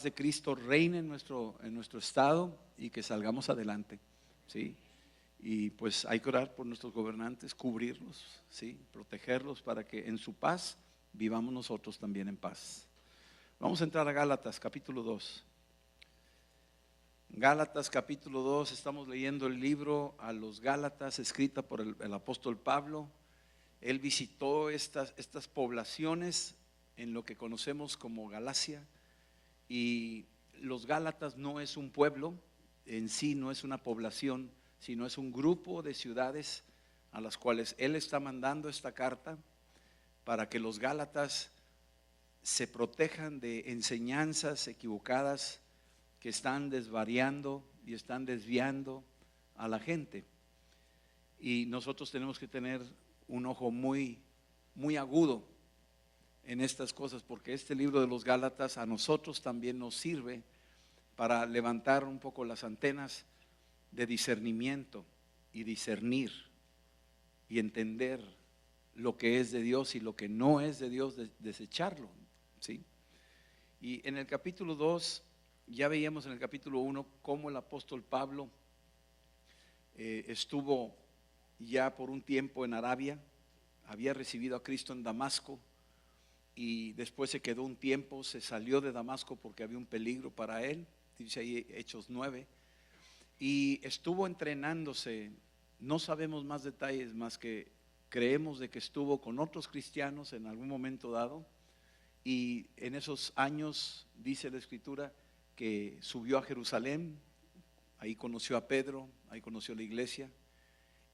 de Cristo reine en nuestro estado y que salgamos adelante, ¿sí? Y pues hay que orar por nuestros gobernantes, cubrirlos, ¿sí? Protegerlos para que en su paz vivamos nosotros también en paz. Vamos a entrar a Gálatas capítulo 2. Gálatas capítulo 2, estamos leyendo el libro a los Gálatas, escrita por el apóstol Pablo. Él visitó estas poblaciones en lo que conocemos como Galacia. Y los Gálatas no es un pueblo en sí, no es una población, sino es un grupo de ciudades a las cuales él está mandando esta carta para que los Gálatas se protejan de enseñanzas equivocadas que están desvariando y están desviando a la gente. Y nosotros tenemos que tener un ojo muy agudo en estas cosas, porque este libro de los Gálatas a nosotros también nos sirve para levantar un poco las antenas de discernimiento y discernir y entender lo que es de Dios y lo que no es de Dios, desecharlo, ¿sí? Y en el capítulo 2, ya veíamos en el capítulo 1 cómo el apóstol Pablo estuvo ya por un tiempo en Arabia, había recibido a Cristo en Damasco. Y después se quedó un tiempo, se salió de Damasco porque había un peligro para él, dice ahí Hechos 9, y estuvo entrenándose. No sabemos más detalles más que creemos de que estuvo con otros cristianos en algún momento dado, y en esos años dice la escritura que subió a Jerusalén, ahí conoció a Pedro, ahí conoció la iglesia,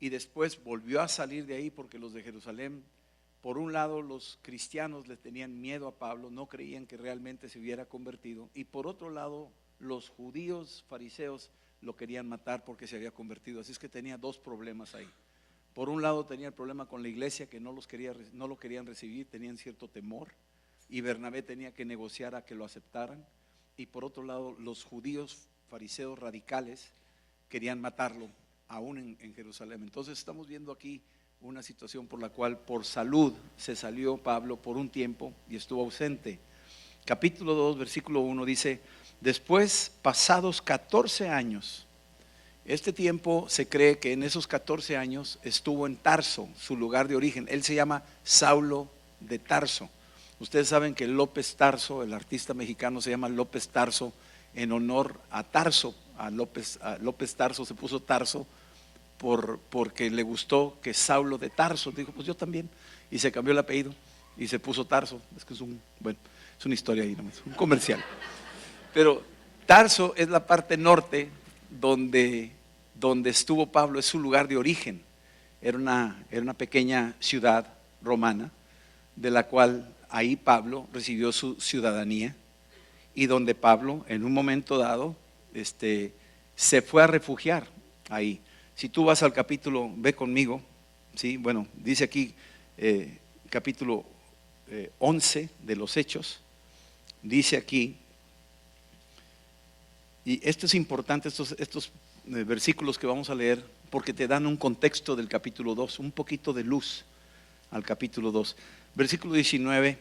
y después volvió a salir de ahí porque los de Jerusalén, por un lado, los cristianos le tenían miedo a Pablo, no creían que realmente se hubiera convertido, y por otro lado, los judíos fariseos lo querían matar porque se había convertido. Así es que tenía dos problemas ahí. Por un lado tenía el problema con la iglesia, que no lo querían recibir, tenían cierto temor, y Bernabé tenía que negociar a que lo aceptaran. Y por otro lado, los judíos fariseos radicales querían matarlo aún en Jerusalén. Entonces estamos viendo aquí una situación por la cual por salud se salió Pablo por un tiempo y estuvo ausente. Capítulo 2, versículo 1 dice: después, pasados 14 años, este tiempo se cree que en esos 14 años estuvo en Tarso, su lugar de origen. Él se llama Saulo de Tarso. Ustedes saben que López Tarso, el artista mexicano, se llama López Tarso en honor a Tarso. A López Tarso se puso Tarso porque le gustó que Saulo de Tarso, dijo pues yo también, y se cambió el apellido y se puso Tarso. Es que es una historia ahí nomás, un comercial. Pero Tarso es la parte norte donde estuvo Pablo, es su lugar de origen. Era una pequeña ciudad romana de la cual ahí Pablo recibió su ciudadanía, y donde Pablo en un momento dado se fue a refugiar ahí. Si tú vas al capítulo, ve conmigo, ¿sí? Bueno, dice aquí capítulo 11 de los Hechos, dice aquí, y esto es importante, estos versículos que vamos a leer, porque te dan un contexto del capítulo 2, un poquito de luz al capítulo 2. Versículo 19,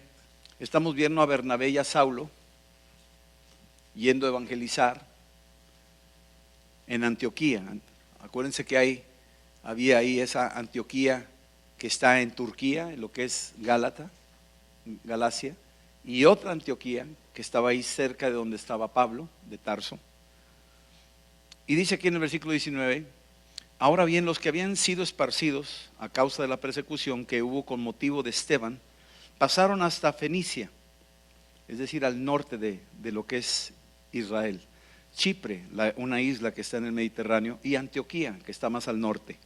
estamos viendo a Bernabé y a Saulo yendo a evangelizar en Antioquía. Acuérdense que había ahí esa Antioquía que está en Turquía, en lo que es Galacia, y otra Antioquía que estaba ahí cerca de donde estaba Pablo, de Tarso. Y dice aquí en el versículo 19: ahora bien, los que habían sido esparcidos a causa de la persecución que hubo con motivo de Esteban, pasaron hasta Fenicia, es decir, al norte de lo que es Israel, Chipre, una isla que está en el Mediterráneo, y Antioquía, que está más al norte,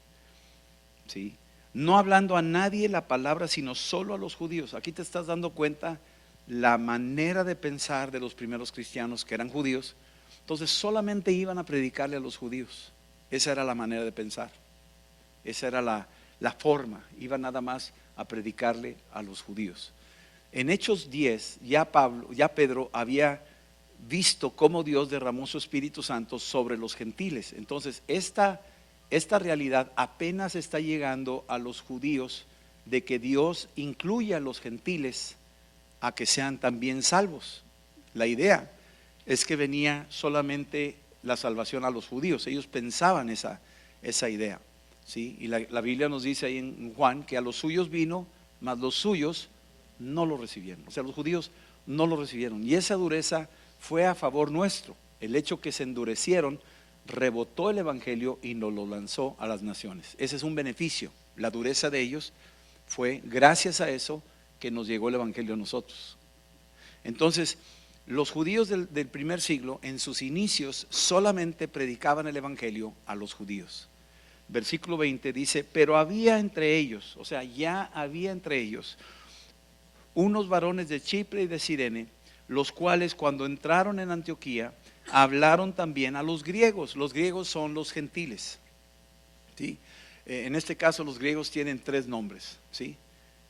¿sí? No hablando a nadie la palabra, sino solo a los judíos. Aquí te estás dando cuenta la manera de pensar de los primeros cristianos, que eran judíos. Entonces solamente iban a predicarle a los judíos. Esa era la manera de pensar, esa era la forma, iban nada más a predicarle a los judíos. En Hechos 10 ya Pedro había visto cómo Dios derramó su Espíritu Santo sobre los gentiles. Entonces esta realidad apenas está llegando a los judíos, de que Dios incluya a los gentiles a que sean también salvos. La idea es que venía solamente la salvación a los judíos. Ellos pensaban esa idea, ¿sí? Y la Biblia nos dice ahí en Juan que a los suyos vino, mas los suyos no lo recibieron. O sea, los judíos no lo recibieron. Y esa dureza fue a favor nuestro. El hecho que se endurecieron rebotó el evangelio y nos lo lanzó a las naciones. Ese es un beneficio. La dureza de ellos fue gracias a eso que nos llegó el evangelio a nosotros. Entonces, los judíos del primer siglo, en sus inicios, solamente predicaban el evangelio a los judíos. Versículo 20 dice: pero había entre ellos, o sea, ya había entre ellos unos varones de Chipre y de Cirene, los cuales cuando entraron en Antioquía hablaron también a los griegos. Los griegos son los gentiles, ¿sí? En este caso los griegos tienen 3 nombres, ¿sí?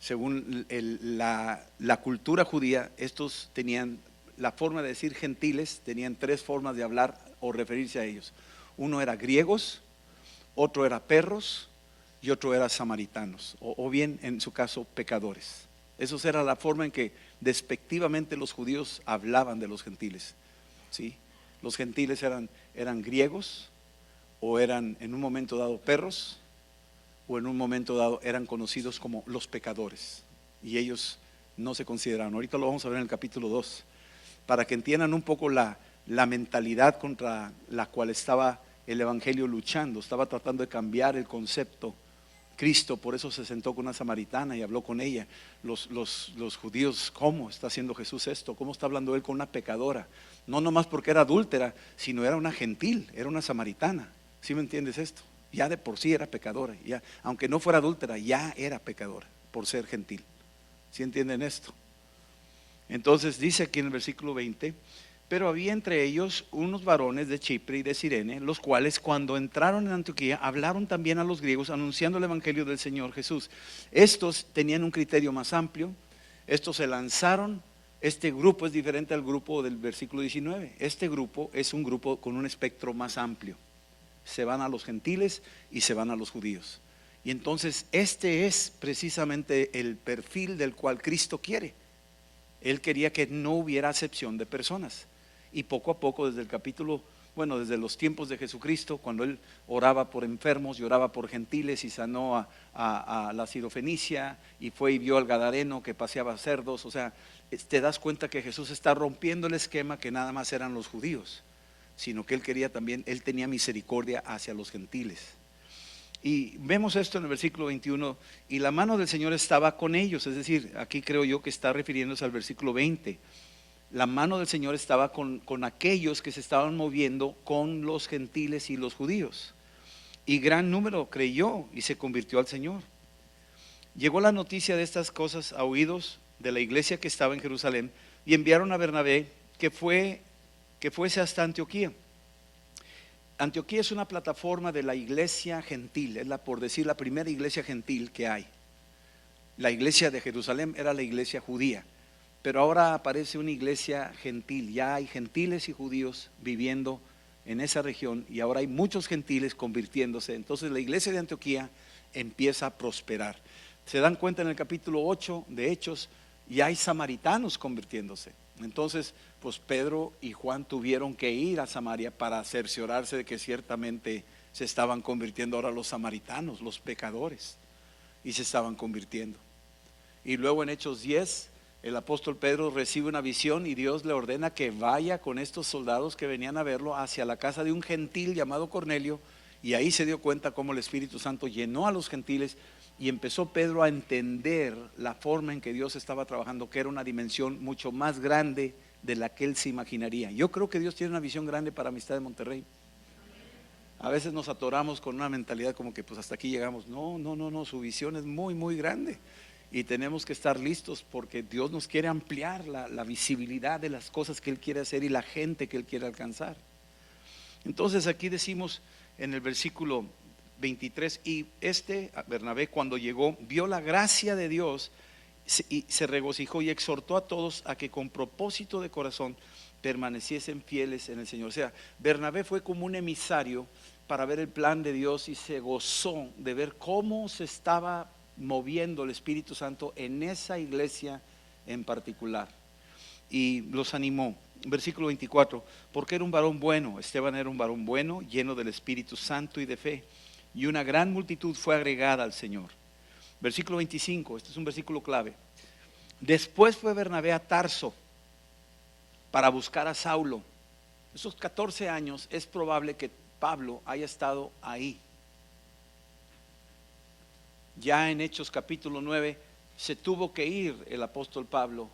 Según la cultura judía, estos tenían la forma de decir gentiles, tenían 3 formas de hablar o referirse a ellos. Uno era griegos, otro era perros y otro era samaritanos, o bien en su caso pecadores. Esa era la forma en que despectivamente los judíos hablaban de los gentiles, ¿sí? Los gentiles eran griegos, o eran en un momento dado perros, o en un momento dado eran conocidos como los pecadores, y ellos no se consideraban. Ahorita lo vamos a ver en el capítulo 2, para que entiendan un poco la mentalidad contra la cual estaba el evangelio luchando. Estaba tratando de cambiar el concepto. Cristo por eso se sentó con una samaritana y habló con ella. Los judíos, ¿cómo está haciendo Jesús esto? ¿Cómo está hablando él con una pecadora? No nomás porque era adúltera, sino era una gentil, era una samaritana. ¿Sí me entiendes esto? Ya de por sí era pecadora, ya, aunque no fuera adúltera, ya era pecadora por ser gentil. ¿Sí entienden esto? Entonces dice aquí en el versículo 20: pero había entre ellos unos varones de Chipre y de Cirene, los cuales cuando entraron en Antioquía hablaron también a los griegos anunciando el evangelio del Señor Jesús. Estos tenían un criterio más amplio, estos se lanzaron. Este grupo es diferente al grupo del versículo 19. Este grupo es un grupo con un espectro más amplio. Se van a los gentiles y se van a los judíos. Y entonces este es precisamente el perfil del cual Cristo quiere. Él quería que no hubiera acepción de personas. Y poco a poco, desde los tiempos de Jesucristo, cuando él oraba por enfermos y oraba por gentiles y sanó a la sirofenicia, y fue y vio al gadareno que paseaba cerdos, o sea, te das cuenta que Jesús está rompiendo el esquema que nada más eran los judíos, sino que él quería también, él tenía misericordia hacia los gentiles. Y vemos esto en el versículo 21: y la mano del Señor estaba con ellos. Es decir, aquí creo yo que está refiriéndose al versículo 20. La mano del Señor estaba con aquellos que se estaban moviendo con los gentiles y los judíos. Y gran número creyó y se convirtió al Señor. Llegó la noticia de estas cosas a oídos de la iglesia que estaba en Jerusalén, y enviaron a Bernabé que fuese hasta Antioquía. Antioquía es una plataforma de la iglesia gentil, es por decir la primera iglesia gentil que hay. La iglesia de Jerusalén era la iglesia judía, pero ahora aparece una iglesia gentil. Ya hay gentiles y judíos viviendo en esa región, y ahora hay muchos gentiles convirtiéndose. Entonces la iglesia de Antioquía empieza a prosperar. Se dan cuenta en el capítulo 8 de Hechos, y hay samaritanos convirtiéndose. Entonces, pues Pedro y Juan tuvieron que ir a Samaria para cerciorarse de que ciertamente se estaban convirtiendo ahora los samaritanos, los pecadores, y se estaban convirtiendo. Y luego en Hechos 10, el apóstol Pedro recibe una visión y Dios le ordena que vaya con estos soldados que venían a verlo hacia la casa de un gentil llamado Cornelio, y ahí se dio cuenta cómo el Espíritu Santo llenó a los gentiles. Y empezó Pedro a entender la forma en que Dios estaba trabajando, que era una dimensión mucho más grande de la que él se imaginaría. Yo creo que Dios tiene una visión grande para Amistad de Monterrey. A veces nos atoramos con una mentalidad como que pues hasta aquí llegamos. No, su visión es muy, muy grande. Y tenemos que estar listos, porque Dios nos quiere ampliar la visibilidad de las cosas que Él quiere hacer y la gente que Él quiere alcanzar. Entonces aquí decimos en el versículo 23: y Bernabé, cuando llegó, vio la gracia de Dios y se regocijó y exhortó a todos a que con propósito de corazón permaneciesen fieles en el Señor. O sea, Bernabé fue como un emisario para ver el plan de Dios, y se gozó de ver cómo se estaba moviendo el Espíritu Santo en esa iglesia en particular, y los animó. versículo 24, porque era un varón bueno. Esteban era un varón bueno, lleno del Espíritu Santo y de fe, y una gran multitud fue agregada al Señor. Versículo 25, este es un versículo clave. Después fue Bernabé a Tarso para buscar a Saulo. Esos 14 años es probable que Pablo haya estado ahí. Ya en Hechos capítulo 9 se tuvo que ir el apóstol Pablo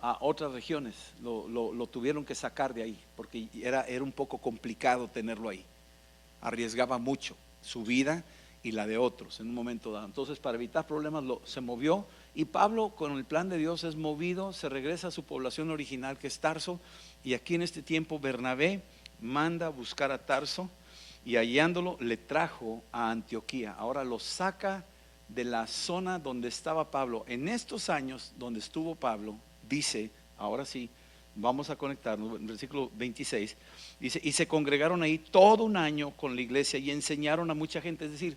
a otras regiones, lo tuvieron que sacar de ahí, porque era un poco complicado tenerlo ahí, arriesgaba mucho su vida y la de otros en un momento dado. Entonces, para evitar problemas se movió, y Pablo, con el plan de Dios, es movido, se regresa a su población original, que es Tarso, y aquí en este tiempo Bernabé manda a buscar a Tarso, y hallándolo le trajo a Antioquía. Ahora lo saca de la zona donde estaba Pablo. En estos años donde estuvo Pablo, dice, ahora sí, vamos a conectarnos, en versículo 26, dice, y se congregaron ahí todo un año con la iglesia y enseñaron a mucha gente. Es decir,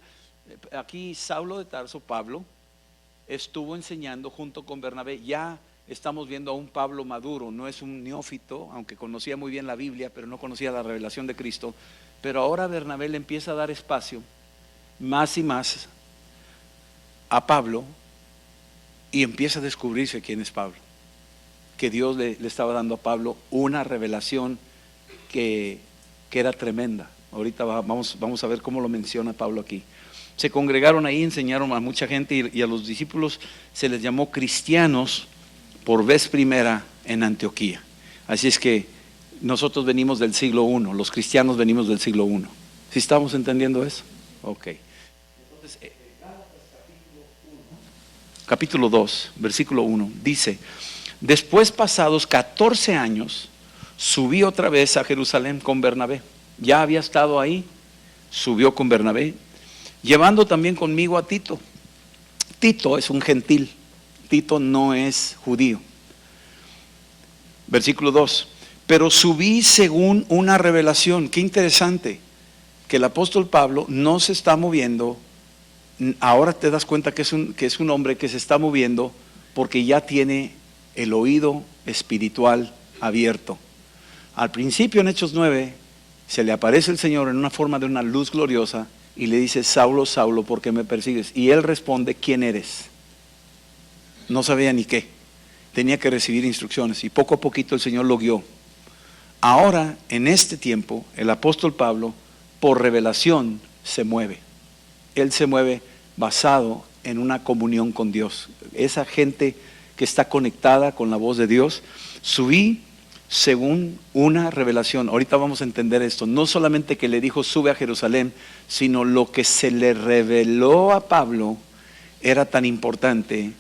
aquí Saulo de Tarso, Pablo, estuvo enseñando junto con Bernabé. Ya estamos viendo a un Pablo maduro, no es un neófito, aunque conocía muy bien la Biblia, pero no conocía la revelación de Cristo. Pero ahora Bernabé le empieza a dar espacio más y más a Pablo, y empieza a descubrirse quién es Pablo, que Dios le estaba dando a Pablo una revelación que era tremenda. Ahorita vamos a ver cómo lo menciona Pablo aquí. Se congregaron ahí, enseñaron a mucha gente, y a los discípulos se les llamó cristianos por vez primera en Antioquía. Así es que nosotros venimos del siglo I, los cristianos venimos del siglo I. ¿Sí estamos entendiendo eso? Ok. Entonces, capítulo 2, versículo 1, dice: después, pasados 14 años, subí otra vez a Jerusalén con Bernabé. Ya había estado ahí, subió con Bernabé, llevando también conmigo a Tito. Tito es un gentil, Tito no es judío. Versículo 2, pero subí según una revelación. Qué interesante que el apóstol Pablo no se está moviendo. Ahora te das cuenta que es un hombre que se está moviendo porque ya tiene el oído espiritual abierto. Al principio, en Hechos 9, se le aparece el Señor en una forma de una luz gloriosa y le dice: Saulo, Saulo, ¿por qué me persigues? Y él responde: ¿quién eres? No sabía ni qué, tenía que recibir instrucciones, y poco a poquito el Señor lo guió. Ahora, en este tiempo, el apóstol Pablo, por revelación, se mueve. Él se mueve basado en una comunión con Dios. Esa gente que está conectada con la voz de Dios. Subí según una revelación. Ahorita vamos a entender esto. No solamente que le dijo sube a Jerusalén, sino lo que se le reveló a Pablo era tan importante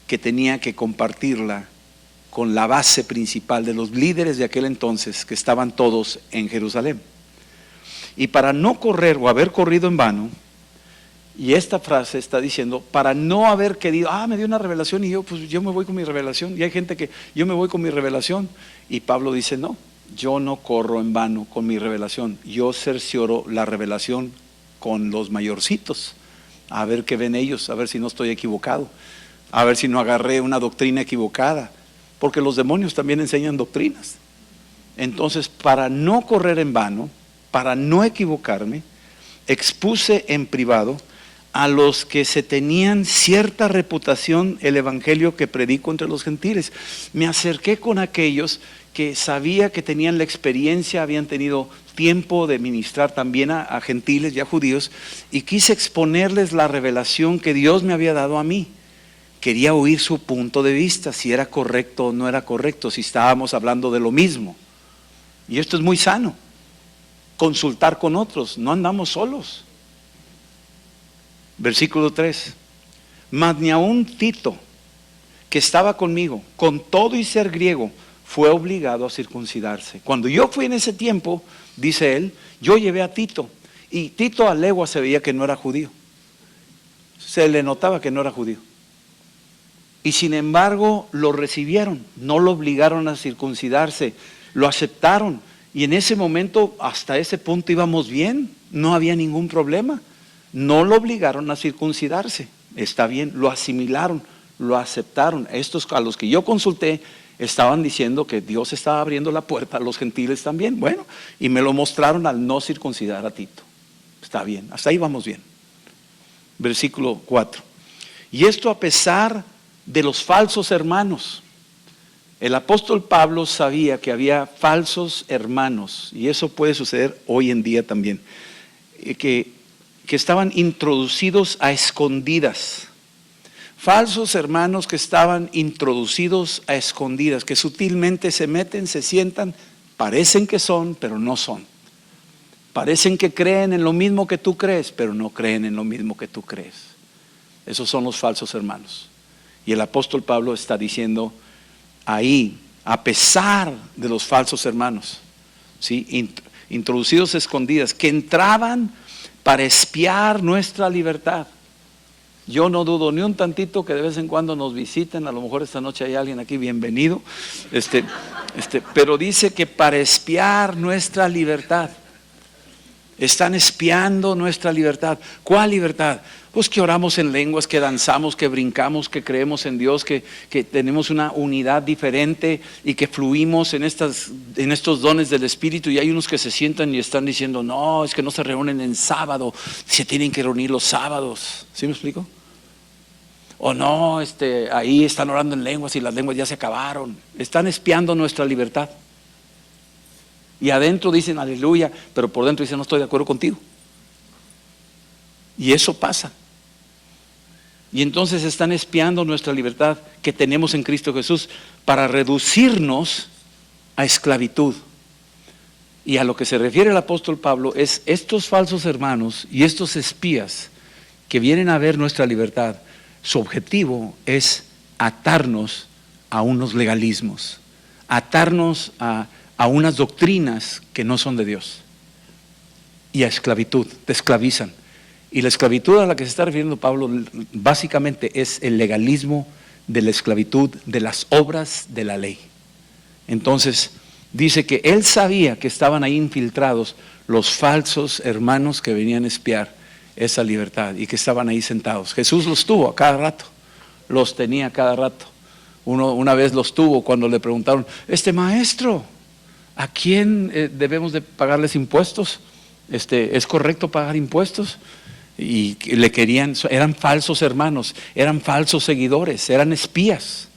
que tenía que compartirla con la base principal de los líderes de aquel entonces, que estaban todos en Jerusalén. Y para no correr o haber corrido en vano, y esta frase está diciendo, para no haber querido, me dio una revelación y yo me voy con mi revelación. Y hay gente que yo me voy con mi revelación. Y Pablo dice, no, yo no corro en vano con mi revelación. Yo cercioro la revelación con los mayorcitos, a ver qué ven ellos, a ver si no estoy equivocado, a ver si no agarré una doctrina equivocada, porque los demonios también enseñan doctrinas. Entonces, para no correr en vano, para no equivocarme, expuse en privado a los que se tenían cierta reputación el evangelio que predico entre los gentiles. Me acerqué con aquellos que sabía que tenían la experiencia, habían tenido tiempo de ministrar también a gentiles y a judíos, y quise exponerles la revelación que Dios me había dado a mí. Quería oír su punto de vista, si era correcto o no era correcto, si estábamos hablando de lo mismo. Y esto es muy sano, consultar con otros, no andamos solos. Versículo 3, mas ni aun Tito, que estaba conmigo, con todo y ser griego, fue obligado a circuncidarse. Cuando yo fui en ese tiempo, dice él, yo llevé a Tito, y Tito a legua se veía que no era judío, se le notaba que no era judío, y sin embargo lo recibieron, no lo obligaron a circuncidarse, lo aceptaron, y en ese momento, hasta ese punto íbamos bien, no había ningún problema. No lo obligaron a circuncidarse, está bien, lo asimilaron, lo aceptaron. Estos a los que yo consulté estaban diciendo que Dios estaba abriendo la puerta a los gentiles también. Bueno, y me lo mostraron al no circuncidar a Tito. Está bien, hasta ahí vamos bien. Versículo 4. Y esto a pesar de los falsos hermanos. El apóstol Pablo sabía que había falsos hermanos, y eso puede suceder hoy en día también, que estaban introducidos a escondidas. Falsos hermanos que estaban introducidos a escondidas, que sutilmente se meten, se sientan, parecen que son, pero no son. Parecen que creen en lo mismo que tú crees, pero no creen en lo mismo que tú crees. Esos son los falsos hermanos. Y el apóstol Pablo está diciendo ahí, a pesar de los falsos hermanos, ¿sí? Introducidos a escondidas, que entraban para espiar nuestra libertad. Yo no dudo ni un tantito que de vez en cuando nos visiten, a lo mejor esta noche hay alguien aquí, bienvenido, pero dice que para espiar nuestra libertad. Están espiando nuestra libertad. ¿Cuál libertad? Pues que oramos en lenguas, que danzamos, que brincamos, que creemos en Dios, que tenemos una unidad diferente y que fluimos en estos dones del Espíritu. Y hay unos que se sientan y están diciendo, no, es que no se reúnen en sábado, se tienen que reunir los sábados. ¿Sí me explico? O no, ahí están orando en lenguas y las lenguas ya se acabaron. Están espiando nuestra libertad. Y adentro dicen aleluya, pero por dentro dicen no estoy de acuerdo contigo. Y eso pasa. Y entonces están espiando nuestra libertad que tenemos en Cristo Jesús para reducirnos a esclavitud. Y a lo que se refiere el apóstol Pablo es estos falsos hermanos y estos espías que vienen a ver nuestra libertad. Su objetivo es atarnos a unos legalismos, atarnos a unas doctrinas que no son de Dios y a esclavitud, te esclavizan. Y la esclavitud a la que se está refiriendo Pablo básicamente es el legalismo de la esclavitud de las obras de la ley. Entonces dice que él sabía que estaban ahí infiltrados los falsos hermanos que venían a espiar esa libertad y que estaban ahí sentados. Jesús los tuvo a cada rato, los tenía a cada rato. Una vez los tuvo cuando le preguntaron, maestro, ¿a quién debemos de pagarles impuestos? ¿Es correcto pagar impuestos? Y le querían, eran falsos hermanos, eran falsos seguidores, eran espías.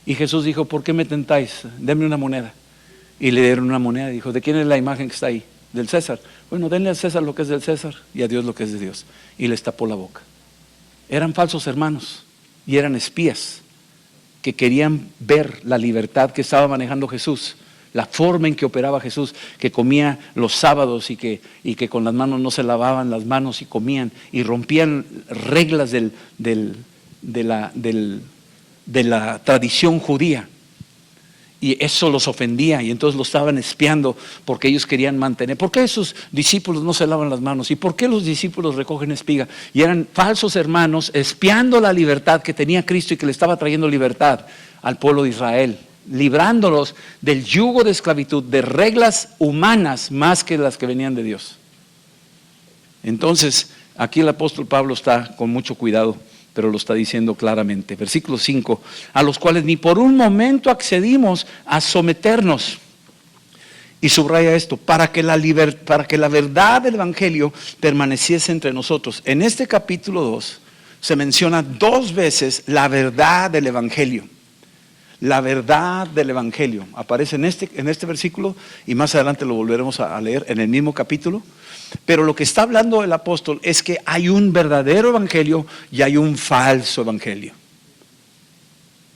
Y Jesús dijo, ¿por qué me tentáis? Denme una moneda. Y le dieron una moneda y dijo, ¿de quién es la imagen que está ahí? Del César. Bueno, denle al César lo que es del César y a Dios lo que es de Dios. Y les tapó la boca. Eran falsos hermanos y eran espías que querían ver la libertad que estaba manejando Jesús, la forma en que operaba Jesús, que comía los sábados y que con las manos no se lavaban las manos y comían y rompían reglas de la tradición judía. Y eso los ofendía y entonces lo estaban espiando porque ellos querían mantener. ¿Por qué esos discípulos no se lavan las manos? ¿Y por qué los discípulos recogen espiga? Y eran falsos hermanos espiando la libertad que tenía Cristo y que le estaba trayendo libertad al pueblo de Israel, librándolos del yugo de esclavitud, de reglas humanas más que las que venían de Dios. Entonces, aquí el apóstol Pablo está con mucho cuidado, pero lo está diciendo claramente. Versículo 5, a los cuales ni por un momento accedimos a someternos. Y subraya esto, para que la verdad del Evangelio permaneciese entre nosotros. En este capítulo 2 se menciona 2 veces la verdad del Evangelio. La verdad del Evangelio. Aparece en este versículo y más adelante lo volveremos a leer en el mismo capítulo. Pero lo que está hablando el apóstol es que hay un verdadero evangelio y hay un falso evangelio.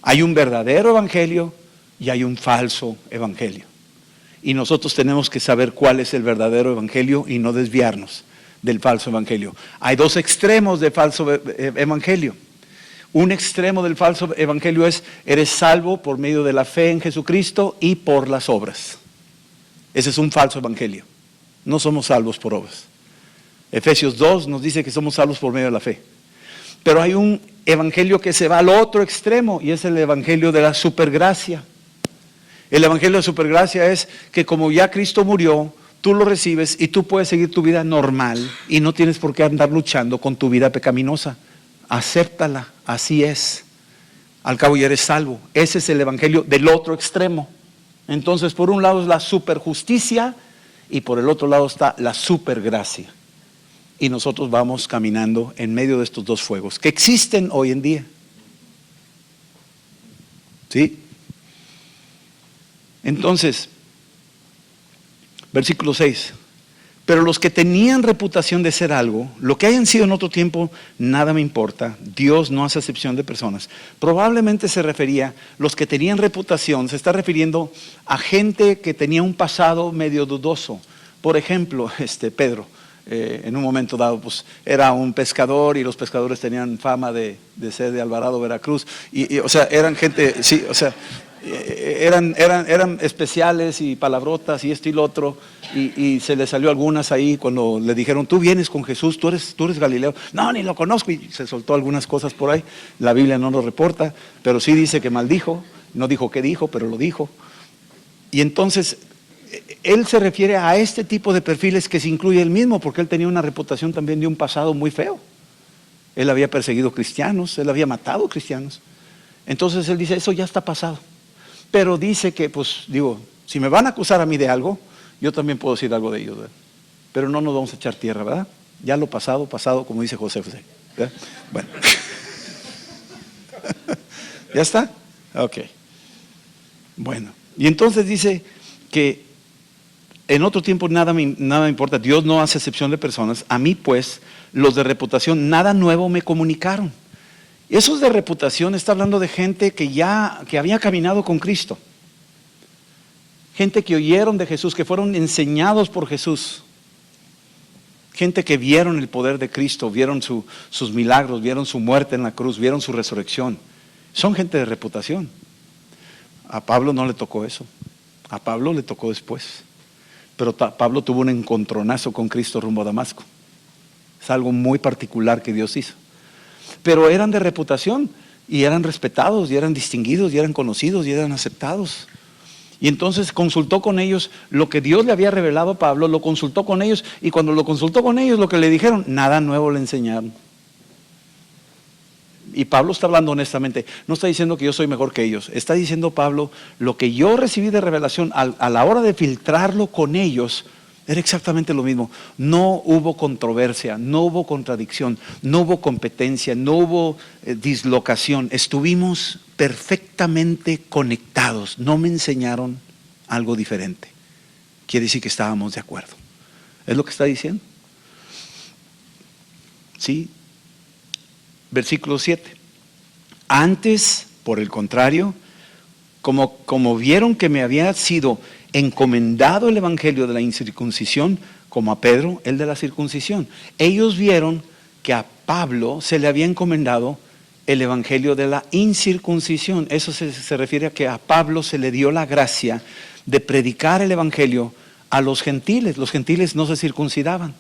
Hay un verdadero evangelio y hay un falso evangelio. Y nosotros tenemos que saber cuál es el verdadero evangelio y no desviarnos del falso evangelio. Hay 2 extremos de falso evangelio. Un extremo del falso evangelio es, eres salvo por medio de la fe en Jesucristo y por las obras. Ese es un falso evangelio. No somos salvos por obras. Efesios 2 nos dice que somos salvos por medio de la fe. Pero hay un evangelio que se va al otro extremo y es el evangelio de la supergracia. El evangelio de supergracia es que como ya Cristo murió, tú lo recibes y tú puedes seguir tu vida normal y no tienes por qué andar luchando con tu vida pecaminosa. Acéptala, así es. al cabo ya eres salvo. Ese es el evangelio del otro extremo. Entonces, por un lado es la superjusticia y por el otro lado está la supergracia. Y nosotros vamos caminando en medio de estos dos fuegos que existen hoy en día. ¿Sí? Entonces, versículo 6. Pero los que tenían reputación de ser algo, lo que hayan sido en otro tiempo, nada me importa. Dios no hace acepción de personas. Probablemente se refería, los que tenían reputación, se está refiriendo a gente que tenía un pasado medio dudoso. Por ejemplo, Pedro, en un momento dado, pues era un pescador y los pescadores tenían fama de ser de Alvarado, Veracruz. O sea, eran gente, sí, o sea, eran especiales y palabrotas y esto y lo otro. Y se le salió algunas ahí cuando le dijeron, tú vienes con Jesús, tú eres Galileo. No, ni lo conozco. Y se soltó algunas cosas por ahí. La Biblia no lo reporta, pero sí dice que maldijo. No dijo qué dijo, pero lo dijo. Y entonces, él se refiere a este tipo de perfiles que se incluye él mismo, porque él tenía una reputación también de un pasado muy feo. Él había perseguido cristianos, él había matado cristianos. Entonces él dice, eso ya está pasado. Pero dice que, pues, digo, si me van a acusar a mí de algo, yo también puedo decir algo de ellos, ¿verdad? Pero no nos vamos a echar tierra, ¿verdad? Ya lo pasado, pasado, como dice José, ¿verdad? Bueno. ¿Ya está? Ok. Bueno, y entonces dice que en otro tiempo nada me importa, Dios no hace excepción de personas. A mí, pues, los de reputación, nada nuevo me comunicaron. Esos de reputación está hablando de gente que había caminado con Cristo. Gente que oyeron de Jesús, que fueron enseñados por Jesús. Gente que vieron el poder de Cristo, vieron sus milagros, vieron su muerte en la cruz, vieron su resurrección. Son gente de reputación. A Pablo no le tocó eso. A Pablo le tocó después. Pero Pablo tuvo un encontronazo con Cristo rumbo a Damasco. Es algo muy particular que Dios hizo. Pero eran de reputación y eran respetados y eran distinguidos y eran conocidos y eran aceptados. Y entonces consultó con ellos lo que Dios le había revelado a Pablo, lo consultó con ellos y cuando lo consultó con ellos lo que le dijeron, nada nuevo le enseñaron. Y Pablo está hablando honestamente, no está diciendo que yo soy mejor que ellos, está diciendo Pablo, lo que yo recibí de revelación a la hora de filtrarlo con ellos, era exactamente lo mismo. No hubo controversia, no hubo contradicción, no hubo competencia, no hubo dislocación. Estuvimos perfectamente conectados. No me enseñaron algo diferente. Quiere decir que estábamos de acuerdo. ¿Es lo que está diciendo? Sí. Versículo 7. Antes, por el contrario, como vieron que me había sido encomendado el evangelio de la incircuncisión, como a Pedro, el de la circuncisión. Ellos vieron que a Pablo se le había encomendado el evangelio de la incircuncisión. Eso se refiere a que a Pablo se le dio la gracia de predicar el evangelio a los gentiles. Los gentiles no se circuncidaban.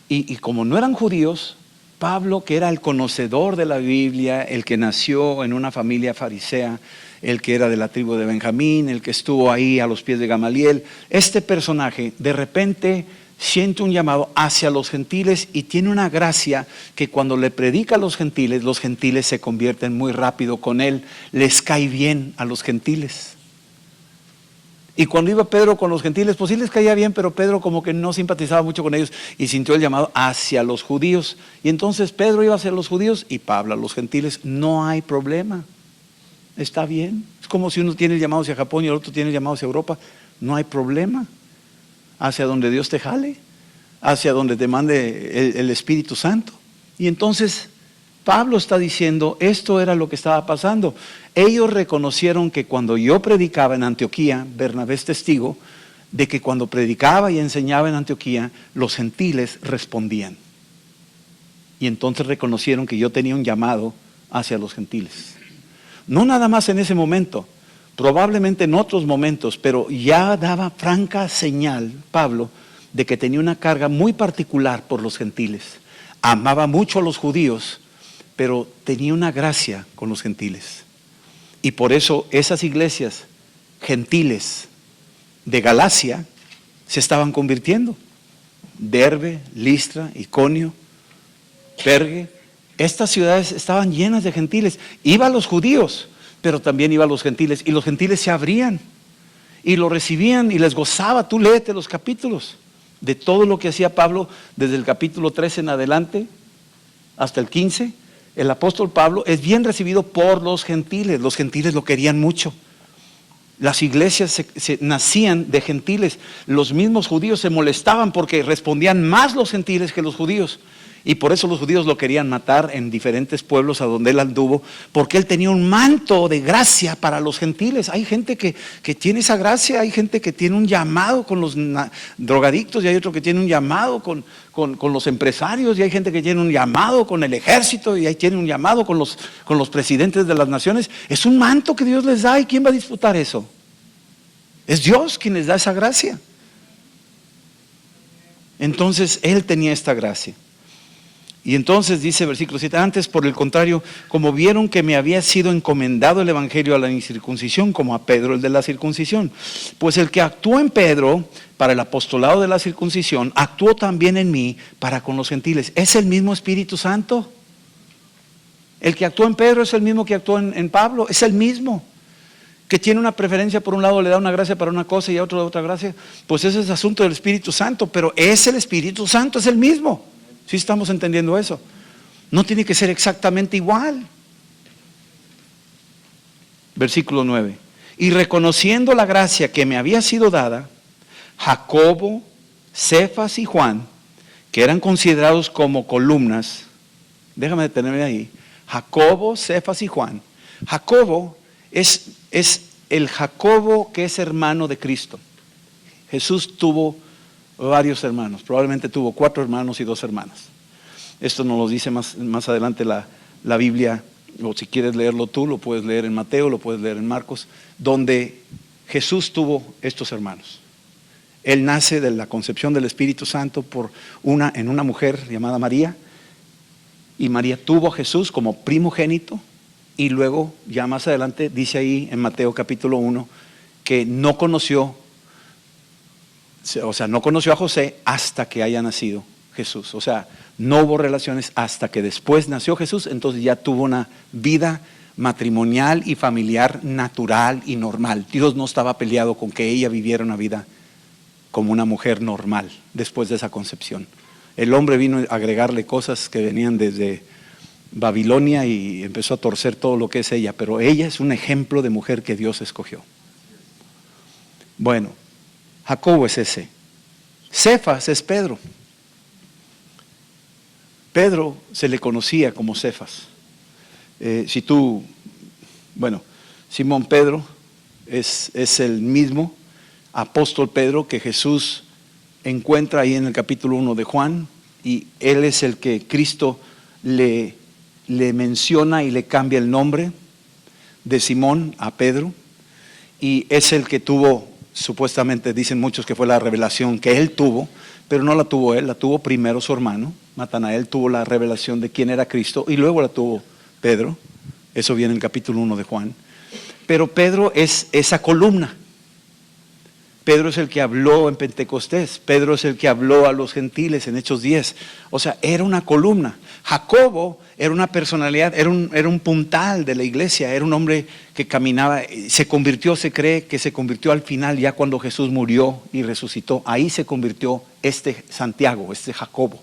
Y como no eran judíos, Pablo, que era el conocedor de la Biblia, el que nació en una familia farisea, el que era de la tribu de Benjamín, el que estuvo ahí a los pies de Gamaliel, este personaje de repente siente un llamado hacia los gentiles y tiene una gracia que cuando le predica a los gentiles se convierten muy rápido con él, les cae bien a los gentiles. Y cuando iba Pedro con los gentiles, pues sí les caía bien, pero Pedro como que no simpatizaba mucho con ellos y sintió el llamado hacia los judíos. Y entonces Pedro iba hacia los judíos y Pablo a los gentiles. No hay problema, está bien. Es como si uno tiene el llamado hacia Japón y el otro tiene el llamado hacia Europa. No hay problema. Hacia donde Dios te jale, hacia donde te mande el Espíritu Santo. Y entonces Pablo está diciendo, esto era lo que estaba pasando. Ellos reconocieron que cuando yo predicaba en Antioquía, Bernabé es testigo, de que cuando predicaba y enseñaba en Antioquía, los gentiles respondían. Y entonces reconocieron que yo tenía un llamado hacia los gentiles. No nada más en ese momento, probablemente en otros momentos, pero ya daba franca señal, Pablo, de que tenía una carga muy particular por los gentiles. Amaba mucho a los judíos, pero tenía una gracia con los gentiles. Y por eso esas iglesias gentiles de Galacia se estaban convirtiendo. Derbe, Listra, Iconio, Pergue, Estas ciudades estaban llenas de gentiles. Iban los judíos, pero también iban los gentiles. Y los gentiles se abrían y lo recibían y les gozaba. Tú léete los capítulos de todo lo que hacía Pablo desde el capítulo 13 en adelante hasta el 15. El apóstol Pablo es bien recibido por los gentiles. Los gentiles lo querían mucho. Las iglesias se nacían de gentiles. Los mismos judíos se molestaban porque respondían más los gentiles que los judíos. Y por eso los judíos lo querían matar en diferentes pueblos a donde él anduvo, porque él tenía un manto de gracia para los gentiles. Hay gente que tiene esa gracia, hay gente que tiene un llamado con los drogadictos, y hay otro que tiene un llamado con los empresarios, y hay gente que tiene un llamado con el ejército, y hay tiene un llamado con los presidentes de las naciones. Es un manto que Dios les da, ¿y quién va a disputar eso? Es Dios quien les da esa gracia. Entonces él tenía esta gracia. Y entonces dice versículo 7, antes por el contrario, como vieron que me había sido encomendado el evangelio a la incircuncisión, como a Pedro el de la circuncisión, pues el que actuó en Pedro para el apostolado de la circuncisión, actuó también en mí para con los gentiles. ¿Es el mismo Espíritu Santo? El que actuó en Pedro es el mismo que actuó en Pablo, es el mismo. Que tiene una preferencia, por un lado le da una gracia para una cosa y a otro otra gracia, pues ese es asunto del Espíritu Santo, pero es el Espíritu Santo, es el mismo. ¿Sí estamos entendiendo eso? No tiene que ser exactamente igual. Versículo 9. Y reconociendo la gracia que me había sido dada, Jacobo, Cefas y Juan, que eran considerados como columnas, déjame detenerme ahí. Jacobo, Cefas y Juan. Jacobo es el Jacobo que es hermano de Cristo. Jesús tuvo varios hermanos, probablemente tuvo 4 hermanos y 2 hermanas. Esto nos lo dice más adelante la Biblia, o si quieres leerlo tú, lo puedes leer en Mateo, lo puedes leer en Marcos, donde Jesús tuvo estos hermanos. Él nace de la concepción del Espíritu Santo en una mujer llamada María, y María tuvo a Jesús como primogénito, y luego ya más adelante dice ahí en Mateo capítulo 1 que no conoció a José hasta que haya nacido Jesús. O sea, no hubo relaciones hasta que después nació Jesús, entonces ya tuvo una vida matrimonial y familiar natural y normal. Dios no estaba peleado con que ella viviera una vida como una mujer normal después de esa concepción. El hombre vino a agregarle cosas que venían desde Babilonia y empezó a torcer todo lo que es ella, pero ella es un ejemplo de mujer que Dios escogió. Bueno, Jacobo es ese. Cefas es Pedro. Pedro se le conocía como Cefas. Simón Pedro es el mismo apóstol Pedro que Jesús encuentra ahí en el capítulo 1 de Juan, y él es el que Cristo le menciona y le cambia el nombre de Simón a Pedro, y es el que tuvo, supuestamente dicen muchos que fue la revelación que él tuvo, pero no la tuvo él, la tuvo primero su hermano Natanael, tuvo la revelación de quién era Cristo, y luego la tuvo Pedro. Eso viene en el capítulo 1 de Juan. Pero Pedro es esa columna. Pedro es el que habló en Pentecostés. Pedro es el que habló a los gentiles en Hechos 10. O sea, era una columna. Jacobo era una personalidad, era un puntal de la iglesia, era un hombre que caminaba, se cree que se convirtió al final, ya cuando Jesús murió y resucitó. Ahí se convirtió este Santiago, este Jacobo.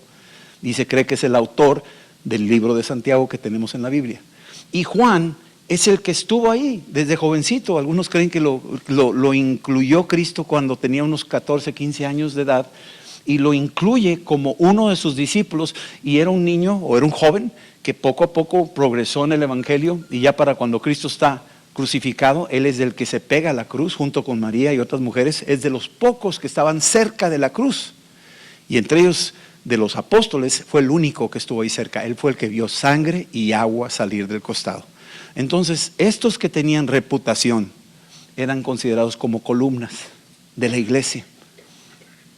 Y se cree que es el autor del libro de Santiago que tenemos en la Biblia. Y Juan es el que estuvo ahí desde jovencito. Algunos creen que lo incluyó Cristo cuando tenía unos 14, 15 años de edad, y lo incluye como uno de sus discípulos, y era un niño o era un joven que poco a poco progresó en el evangelio, y ya para cuando Cristo está crucificado, él es el que se pega a la cruz junto con María y otras mujeres. Es de los pocos que estaban cerca de la cruz, y entre ellos de los apóstoles fue el único que estuvo ahí cerca. Él fue el que vio sangre y agua salir del costado. Entonces, estos que tenían reputación eran considerados como columnas de la iglesia.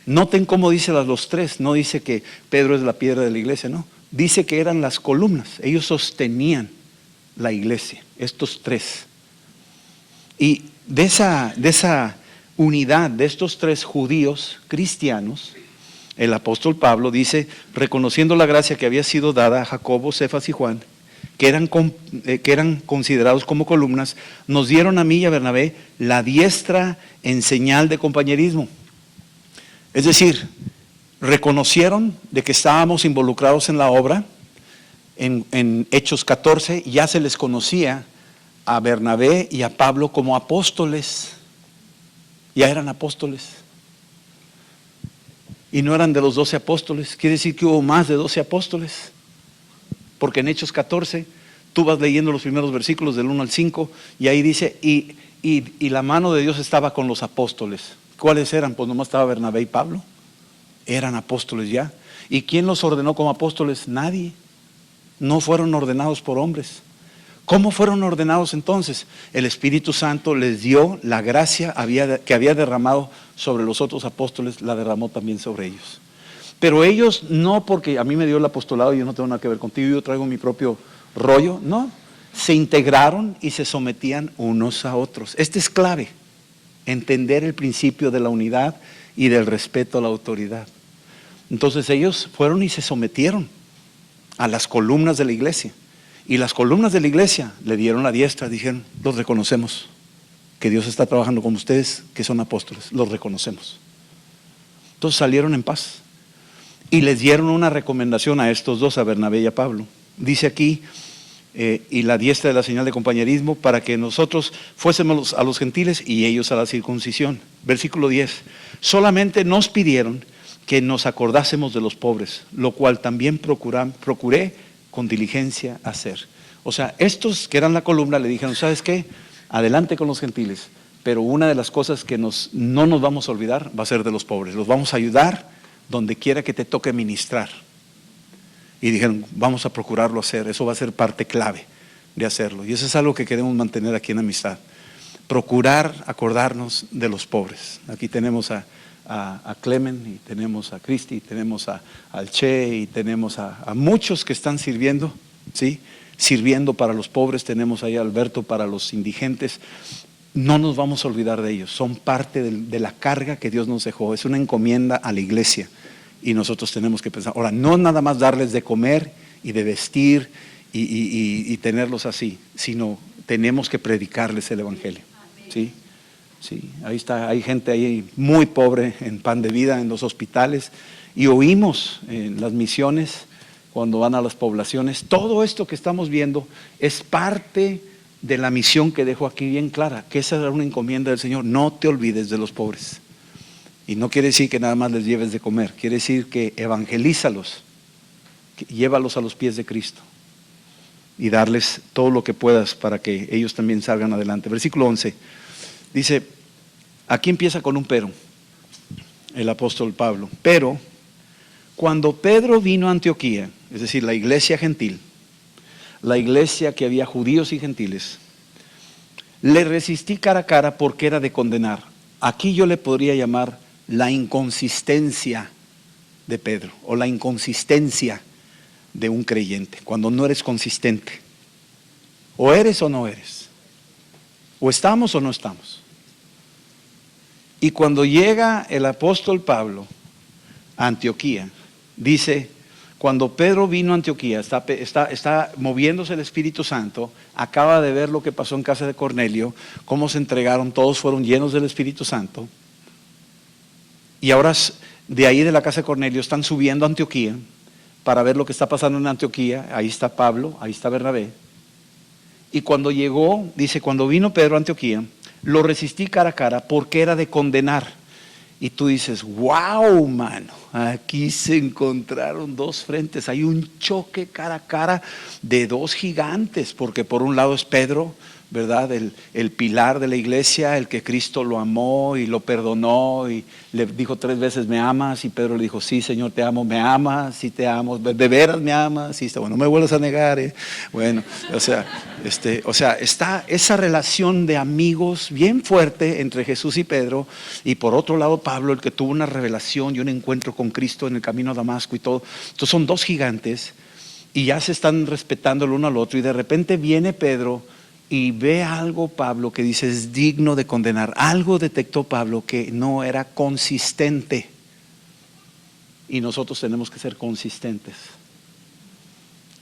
Noten cómo dice los 3, no dice que Pedro es la piedra de la iglesia, no. Dice que eran las columnas, ellos sostenían la iglesia, estos 3. Y de esa unidad de estos 3 judíos cristianos el apóstol Pablo dice, reconociendo la gracia que había sido dada a Jacobo, Cefas y Juan, que eran considerados como columnas, nos dieron a mí y a Bernabé la diestra en señal de compañerismo. Es decir, reconocieron de que estábamos involucrados en la obra. En Hechos 14 ya se les conocía a Bernabé y a Pablo como apóstoles. Ya eran apóstoles. Y no eran de los 12 apóstoles. Quiere decir que hubo más de 12 apóstoles. Porque en Hechos 14 tú vas leyendo los primeros versículos del 1 al 5 y ahí dice, y la mano de Dios estaba con los apóstoles. ¿Cuáles eran? Pues nomás estaba Bernabé y Pablo. Eran apóstoles ya. ¿Y quién los ordenó como apóstoles? Nadie. No fueron ordenados por hombres. ¿Cómo fueron ordenados entonces? El Espíritu Santo les dio la gracia que había derramado sobre los otros apóstoles, la derramó también sobre ellos. Pero ellos no, porque a mí me dio el apostolado y yo no tengo nada que ver contigo, yo traigo mi propio rollo, no. Se integraron y se sometían unos a otros. Este es clave, entender el principio de la unidad y del respeto a la autoridad. Entonces ellos fueron y se sometieron a las columnas de la iglesia. Y las columnas de la iglesia le dieron la diestra, dijeron, los reconocemos, que Dios está trabajando con ustedes, que son apóstoles, los reconocemos. Entonces salieron en paz. Y les dieron una recomendación a estos dos, a Bernabé y a Pablo. Dice aquí, y la diestra de la señal de compañerismo, para que nosotros fuésemos a los gentiles y ellos a la circuncisión. Versículo 10, solamente nos pidieron que nos acordásemos de los pobres, lo cual también procuré con diligencia hacer. O sea, estos que eran la columna le dijeron, ¿sabes qué? Adelante con los gentiles, pero una de las cosas que no nos vamos a olvidar va a ser de los pobres. Los vamos a ayudar donde quiera que te toque ministrar. Y dijeron, vamos a procurarlo hacer, eso va a ser parte clave de hacerlo. Y eso es algo que queremos mantener aquí en Amistad. Procurar acordarnos de los pobres. Aquí tenemos a Clemen, y tenemos a Cristi, tenemos al Che, y tenemos a muchos que están sirviendo, ¿sí? Sirviendo para los pobres. Tenemos ahí a Alberto para los indigentes. No nos vamos a olvidar de ellos, son parte de la carga que Dios nos dejó, es una encomienda a la iglesia y nosotros tenemos que pensar, ahora no nada más darles de comer y de vestir y tenerlos así, sino tenemos que predicarles el evangelio. ¿Sí? Sí, ahí está, hay gente ahí muy pobre en pan de vida en los hospitales y oímos en las misiones cuando van a las poblaciones, todo esto que estamos viendo es parte de la misión que dejo aquí bien clara, que esa era una encomienda del Señor, no te olvides de los pobres. Y no quiere decir que nada más les lleves de comer, quiere decir que evangelízalos, que llévalos a los pies de Cristo y darles todo lo que puedas para que ellos también salgan adelante. Versículo 11, dice, aquí empieza con un pero, el apóstol Pablo, pero cuando Pedro vino a Antioquía, es decir, la iglesia gentil, la iglesia que había judíos y gentiles, le resistí cara a cara porque era de condenar. Aquí yo le podría llamar la inconsistencia de Pedro o la inconsistencia de un creyente, cuando no eres consistente. O eres o no eres. O estamos o no estamos. Y cuando llega el apóstol Pablo a Antioquía, dice, cuando Pedro vino a Antioquía, está moviéndose el Espíritu Santo, acaba de ver lo que pasó en casa de Cornelio, cómo se entregaron, todos fueron llenos del Espíritu Santo. Y ahora de ahí de la casa de Cornelio están subiendo a Antioquía para ver lo que está pasando en Antioquía. Ahí está Pablo, ahí está Bernabé. Y cuando llegó, dice, cuando vino Pedro a Antioquía, lo resistí cara a cara porque era de condenar. Y tú dices, wow, mano, aquí se encontraron dos frentes, hay un choque cara a cara de dos gigantes, porque por un lado es Pedro, ¿verdad? El pilar de la iglesia, el que Cristo lo amó y lo perdonó y le dijo 3 veces, ¿me amas? Y Pedro le dijo, sí, Señor, te amo. ¿Me amas? Sí, te amo. ¿De veras me amas? Sí, está bueno, no me vuelvas a negar. Bueno, o sea, está esa relación de amigos bien fuerte entre Jesús y Pedro, y por otro lado Pablo, el que tuvo una revelación y un encuentro con Cristo en el camino a Damasco y todo. Entonces son dos gigantes y ya se están respetando el uno al otro, y de repente viene Pedro y ve algo Pablo que dice es digno de condenar. Algo detectó Pablo que no era consistente. y nosotros tenemos que ser consistentes.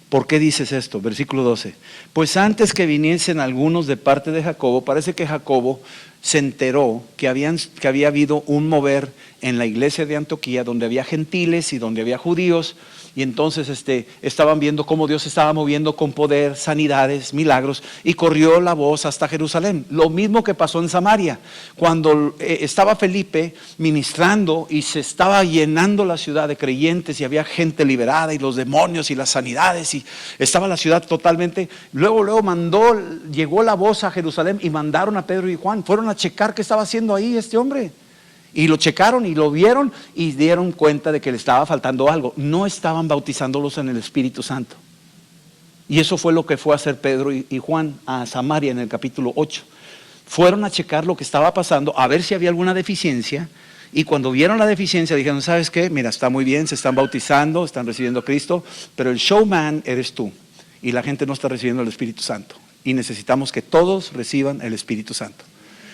¿Por qué dices esto? Versículo 12. Pues antes que viniesen algunos de parte de Jacobo, parece que Jacobo se enteró que había habido un mover en la iglesia de Antioquía donde había gentiles y donde había judíos, y entonces estaban viendo cómo Dios estaba moviendo con poder, sanidades, milagros, y corrió la voz hasta Jerusalén. Lo mismo que pasó en Samaria, cuando estaba Felipe ministrando y se estaba llenando la ciudad de creyentes y había gente liberada y los demonios y las sanidades, y estaba la ciudad totalmente. Luego llegó la voz a Jerusalén y mandaron a Pedro y Juan, fueron a checar qué estaba haciendo ahí este hombre. Y lo checaron y lo vieron y dieron cuenta de que le estaba faltando algo. No estaban bautizándolos en el Espíritu Santo. Y eso fue lo que fue a hacer Pedro y Juan a Samaria en el capítulo 8. Fueron a checar lo que estaba pasando, a ver si había alguna deficiencia. Y cuando vieron la deficiencia dijeron, ¿sabes qué? Mira, está muy bien, se están bautizando, están recibiendo a Cristo, pero el showman eres tú. Y la gente no está recibiendo el Espíritu Santo. Y necesitamos que todos reciban el Espíritu Santo.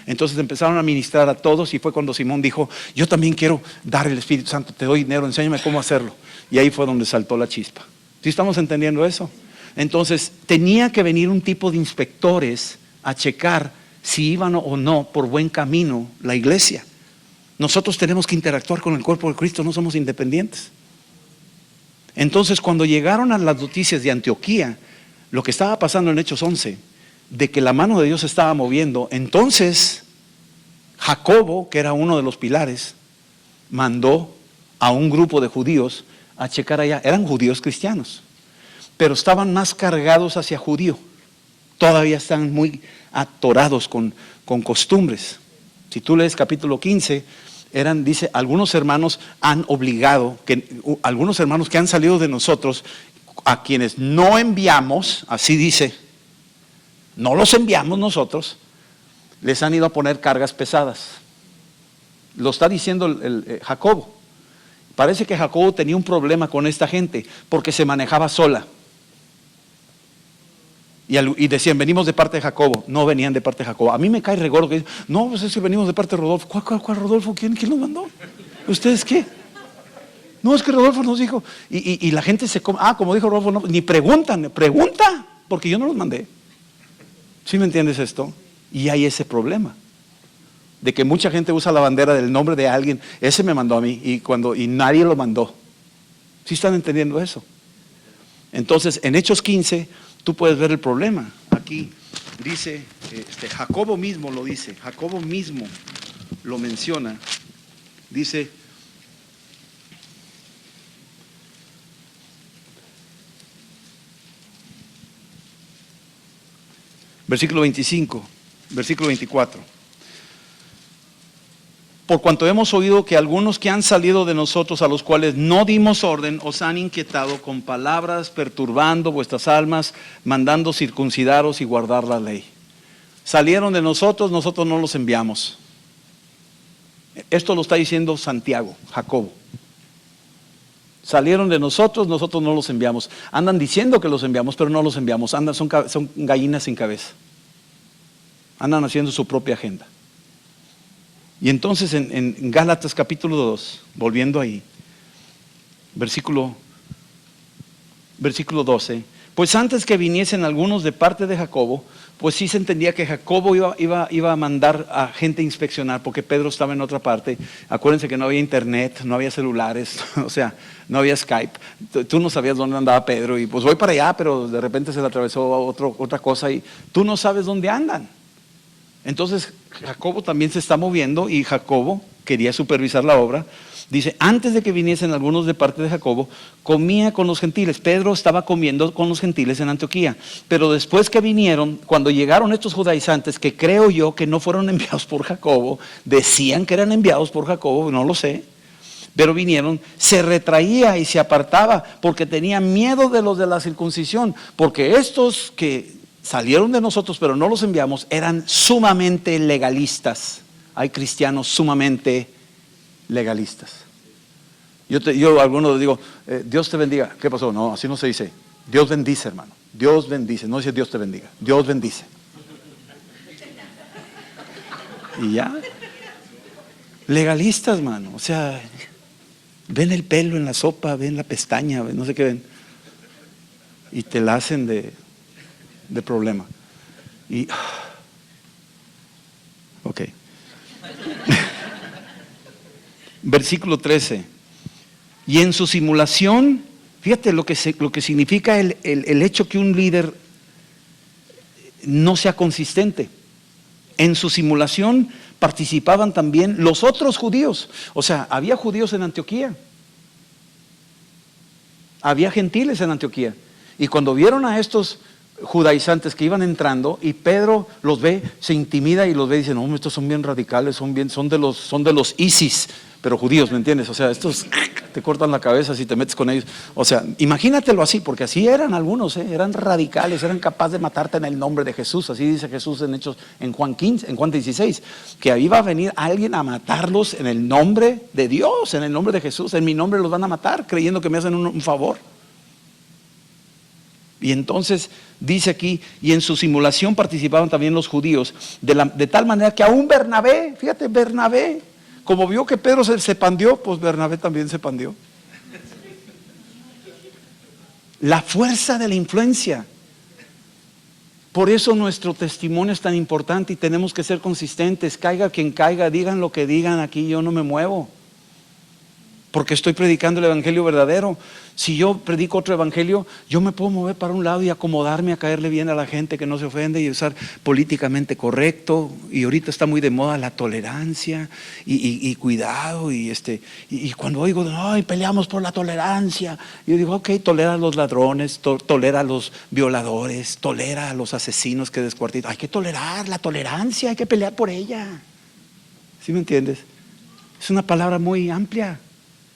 Entonces empezaron a ministrar a todos y fue cuando Simón dijo, yo también quiero dar el Espíritu Santo, te doy dinero, enséñame cómo hacerlo. Y ahí fue donde saltó la chispa. ¿Sí estamos entendiendo eso? Entonces tenía que venir un tipo de inspectores a checar si iban o no por buen camino la iglesia. Nosotros tenemos que interactuar con el cuerpo de Cristo, no somos independientes. Entonces cuando llegaron a las noticias de Antioquía, lo que estaba pasando en Hechos 11, de que la mano de Dios se estaba moviendo, entonces Jacobo, que era uno de los pilares, mandó a un grupo de judíos a checar allá. Eran judíos cristianos, pero estaban más cargados hacia judío. Todavía están muy atorados con costumbres. Si tú lees capítulo 15, dice, algunos hermanos han obligado, algunos hermanos que han salido de nosotros, a quienes no enviamos, así dice, no los enviamos nosotros, les han ido a poner cargas pesadas. Lo está diciendo Jacobo. Parece que Jacobo tenía un problema con esta gente porque se manejaba sola. Y decían, venimos de parte de Jacobo. No venían de parte de Jacobo. A mí me cae regordo que dicen, no, pues es que venimos de parte de Rodolfo. ¿Cuál Rodolfo? ¿Quién los mandó? ¿Ustedes qué? No, es que Rodolfo nos dijo. Y la gente como dijo Rodolfo, no, ni preguntan, pregunta, porque yo no los mandé. ¿Sí me entiendes esto? Y hay ese problema de que mucha gente usa la bandera del nombre de alguien. Ese me mandó a mí y nadie lo mandó. ¿Sí están entendiendo eso? Entonces en Hechos 15 tú puedes ver el problema. Aquí dice, Jacobo mismo lo dice, Jacobo mismo lo menciona. Dice, versículo 25, versículo 24. Por cuanto hemos oído que algunos que han salido de nosotros, a los cuales no dimos orden, os han inquietado con palabras, perturbando vuestras almas, mandando circuncidaros y guardar la ley. Salieron de nosotros, nosotros no los enviamos. Esto lo está diciendo Santiago, Jacobo. Salieron de nosotros, nosotros no los enviamos. Andan diciendo que los enviamos, pero no los enviamos. Son gallinas sin cabeza. Andan haciendo su propia agenda. Y entonces en Gálatas capítulo 2, volviendo ahí, versículo 12, pues antes que viniesen algunos de parte de Jacobo, pues sí se entendía que Jacobo iba a mandar a gente a inspeccionar, porque Pedro estaba en otra parte. Acuérdense que no había internet, no había celulares, o sea, no había Skype. Tú no sabías dónde andaba Pedro y pues voy para allá, pero de repente se le atravesó otra cosa y tú no sabes dónde andan. Entonces Jacobo también se está moviendo y Jacobo quería supervisar la obra. Dice, antes de que viniesen algunos de parte de Jacobo, comía con los gentiles. Pedro estaba comiendo con los gentiles en Antioquía. Pero después que vinieron, cuando llegaron estos judaizantes, que creo yo que no fueron enviados por Jacobo, decían que eran enviados por Jacobo, no lo sé, pero vinieron, se retraía y se apartaba porque tenía miedo de los de la circuncisión, porque estos que salieron de nosotros pero no los enviamos eran sumamente legalistas. Hay cristianos sumamente legalistas. Yo a algunos les digo, Dios te bendiga. ¿Qué pasó? No, así no se dice. Dios bendice, hermano. Dios bendice. No dice Dios te bendiga. Dios bendice. Y ya. Legalistas, hermano. O sea, ven el pelo en la sopa, ven la pestaña, no sé qué ven. Y te la hacen de problema. Y, ok. Versículo 13. Y en su simulación, fíjate lo que significa el hecho que un líder no sea consistente. En su simulación participaban también los otros judíos. O sea, había judíos en Antioquía, había gentiles en Antioquía. Y cuando vieron a estos judaizantes que iban entrando, y Pedro los ve, se intimida y los ve y dice, no, estos son bien radicales, son de los ISIS, pero judíos, ¿me entiendes? O sea, estos te cortan la cabeza si te metes con ellos. O sea, imagínatelo así, porque así eran algunos, eran radicales, eran capaces de matarte en el nombre de Jesús. Así dice Jesús en Juan 15, en Juan 16, que ahí va a venir alguien a matarlos en el nombre de Dios, en el nombre de Jesús. En mi nombre los van a matar, creyendo que me hacen un favor. Y entonces dice aquí, y en su simulación participaban también los judíos, de tal manera que aún Bernabé, fíjate, Bernabé, como vio que Pedro se pandió, pues Bernabé también se pandió. La fuerza de la influencia. Por eso nuestro testimonio es tan importante y tenemos que ser consistentes. Caiga quien caiga, digan lo que digan, aquí yo no me muevo, porque estoy predicando el evangelio verdadero. Si yo predico otro evangelio, yo me puedo mover para un lado y acomodarme a caerle bien a la gente que no se ofende y usar políticamente correcto. Y ahorita está muy de moda la tolerancia y cuidado. Y cuando oigo, ay, peleamos por la tolerancia, yo digo, ok, tolera a los ladrones, tolera a los violadores, tolera a los asesinos que descuartizan. Hay que tolerar la tolerancia, hay que pelear por ella. ¿Sí me entiendes? Es una palabra muy amplia.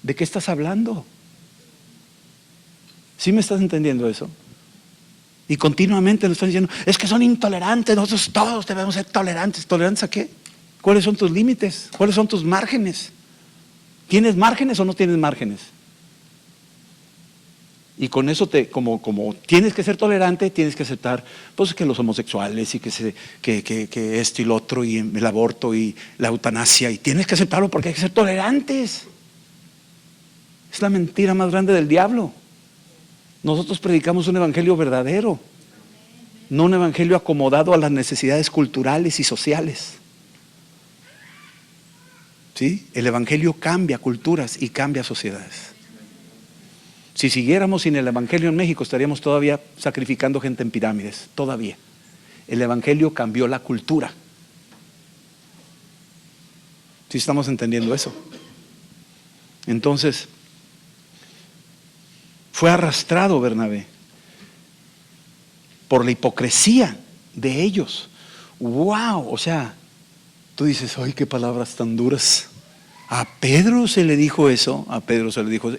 ¿De qué estás hablando? ¿Sí me estás entendiendo eso? Y continuamente nos están diciendo, es que son intolerantes, nosotros todos debemos ser tolerantes. ¿Tolerantes a qué? ¿Cuáles son tus límites? ¿Cuáles son tus márgenes? ¿Tienes márgenes o no tienes márgenes? Y con eso, como tienes que ser tolerante, tienes que aceptar pues, que los homosexuales y que esto y lo otro, y el aborto y la eutanasia, y tienes que aceptarlo porque hay que ser tolerantes. Es la mentira más grande del diablo. Nosotros predicamos un evangelio verdadero, no un evangelio acomodado a las necesidades culturales y sociales. ¿Sí? El evangelio cambia culturas y cambia sociedades. Si siguiéramos sin el evangelio en México, estaríamos todavía sacrificando gente en pirámides, todavía. El evangelio cambió la cultura. ¿Sí estamos entendiendo eso? Entonces, fue arrastrado Bernabé por la hipocresía de ellos. ¡Wow! O sea, tú dices, ¡ay, qué palabras tan duras! A Pedro se le dijo eso,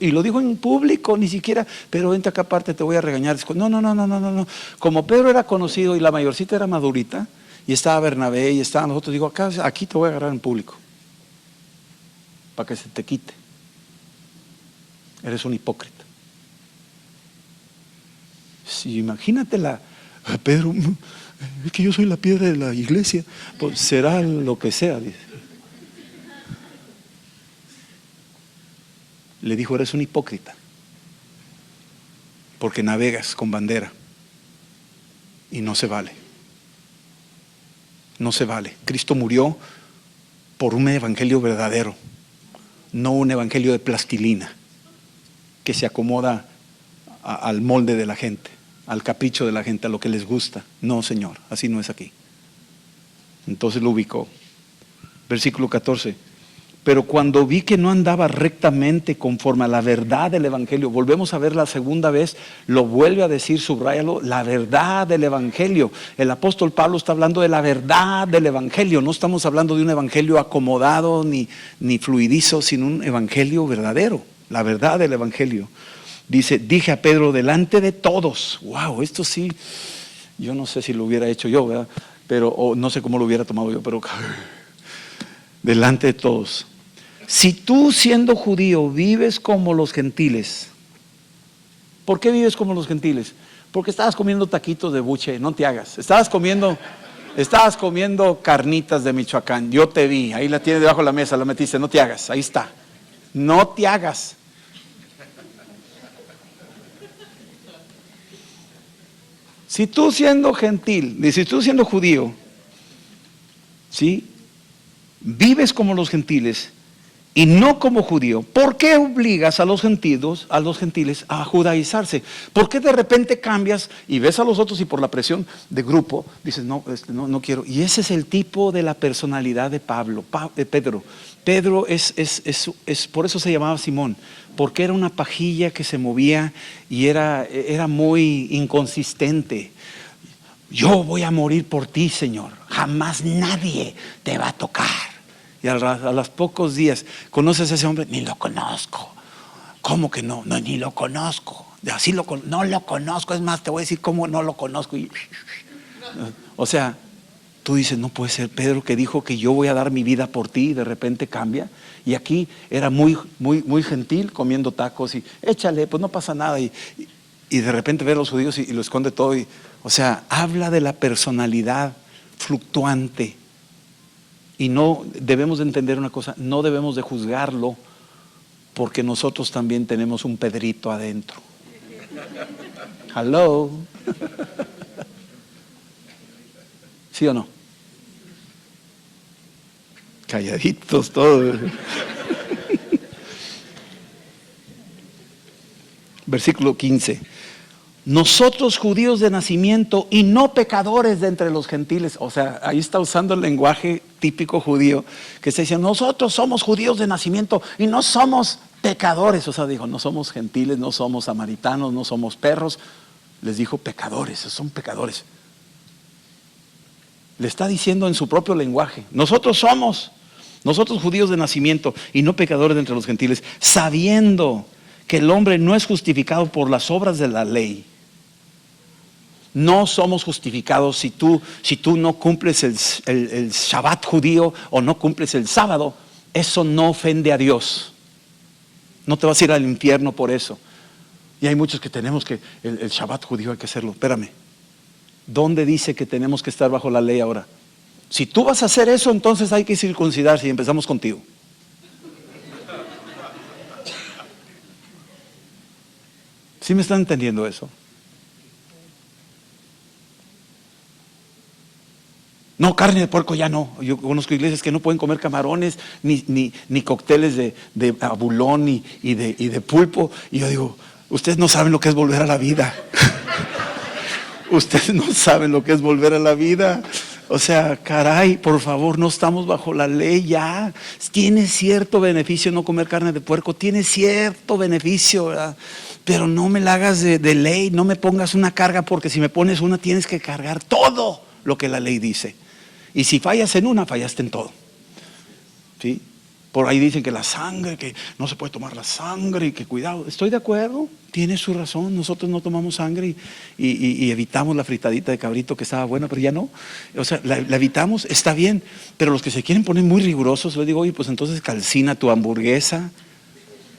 y lo dijo en público, ni siquiera, pero vente acá aparte, te voy a regañar. No. Como Pedro era conocido y la mayorcita era madurita, y estaba Bernabé y estaba nosotros, digo, aquí te voy a agarrar en público, para que se te quite. Eres un hipócrita. Sí, imagínate Pedro, es que yo soy la piedra de la iglesia, pues será lo que sea, dice. Le dijo, eres un hipócrita, porque navegas con bandera y no se vale. No se vale. Cristo murió por un evangelio verdadero, no un evangelio de plastilina que se acomoda al molde de la gente, al capricho de la gente, a lo que les gusta. No, Señor, así no es aquí. Entonces lo ubicó. Versículo 14. Pero cuando vi que no andaba rectamente conforme a la verdad del evangelio, volvemos a ver la segunda vez, lo vuelve a decir, subráyalo, la verdad del evangelio. El apóstol Pablo está hablando de la verdad del evangelio. No estamos hablando de un evangelio acomodado ni fluidizo, sino un evangelio verdadero, la verdad del evangelio. Dice, dije a Pedro delante de todos. Wow, esto sí, yo no sé si lo hubiera hecho yo, ¿verdad? Pero no sé cómo lo hubiera tomado yo, pero delante de todos. Si tú, siendo judío, vives como los gentiles. ¿Por qué vives como los gentiles? Porque estabas comiendo taquitos de buche, no te hagas. Estabas comiendo carnitas de Michoacán. Yo te vi, ahí la tienes debajo de la mesa, la metiste, no te hagas, ahí está. No te hagas. Si tú siendo gentil, si tú siendo judío, ¿sí?, vives como los gentiles y no como judío, ¿por qué obligas a los gentiles a judaizarse? ¿Por qué de repente cambias y ves a los otros y por la presión de grupo dices, no, no quiero? Y ese es el tipo de la personalidad de Pedro. Pedro es por eso se llamaba Simón, porque era una pajilla que se movía y era muy inconsistente. Yo voy a morir por ti, Señor, jamás nadie te va a tocar. Y a los pocos días, ¿conoces a ese hombre? Ni lo conozco. ¿Cómo que no? No, ni lo conozco. No lo conozco. Es más, te voy a decir cómo no lo conozco. O sea, tú dices, no puede ser Pedro que dijo que yo voy a dar mi vida por ti y de repente cambia. Y aquí era muy gentil comiendo tacos y échale, pues no pasa nada. Y de repente ve a los judíos y lo esconde todo. O sea, habla de la personalidad fluctuante. Y no debemos de entender una cosa, no debemos de juzgarlo porque nosotros también tenemos un Pedrito adentro. Hello. ¿Sí o no? Calladitos todos. Versículo 15. Nosotros judíos de nacimiento y no pecadores de entre los gentiles. O sea, ahí está usando el lenguaje típico judío, que está diciendo, nosotros somos judíos de nacimiento y no somos pecadores. O sea, dijo, no somos gentiles, no somos samaritanos, no somos perros. Les dijo pecadores, son pecadores. Le está diciendo en su propio lenguaje, nosotros judíos de nacimiento y no pecadores de entre los gentiles, sabiendo que el hombre no es justificado por las obras de la ley. No somos justificados si tú no cumples el Shabbat judío o no cumples el sábado. Eso no ofende a Dios. No te vas a ir al infierno por eso. Y hay muchos que tenemos que, el Shabbat judío hay que hacerlo. Espérame, ¿dónde dice que tenemos que estar bajo la ley ahora? Si tú vas a hacer eso, entonces hay que circuncidarse y empezamos contigo. ¿Sí me están entendiendo eso? No, carne de puerco ya no. Yo conozco iglesias que no pueden comer camarones, ni cócteles de abulón y de pulpo. Y yo digo, ustedes no saben lo que es volver a la vida. Ustedes no saben lo que es volver a la vida. O sea, caray, por favor, no estamos bajo la ley ya. Tiene cierto beneficio no comer carne de puerco, tiene cierto beneficio, ¿verdad? Pero no me la hagas de ley, no me pongas una carga, porque si me pones una tienes que cargar todo lo que la ley dice. Y si fallas en una, fallaste en todo. ¿Sí? Por ahí dicen que la sangre, que no se puede tomar la sangre y que cuidado. Estoy de acuerdo, tiene su razón. Nosotros no tomamos sangre y evitamos la fritadita de cabrito que estaba buena, pero ya no. O sea, la evitamos, está bien. Pero los que se quieren poner muy rigurosos, les digo, oye, pues entonces calcina tu hamburguesa.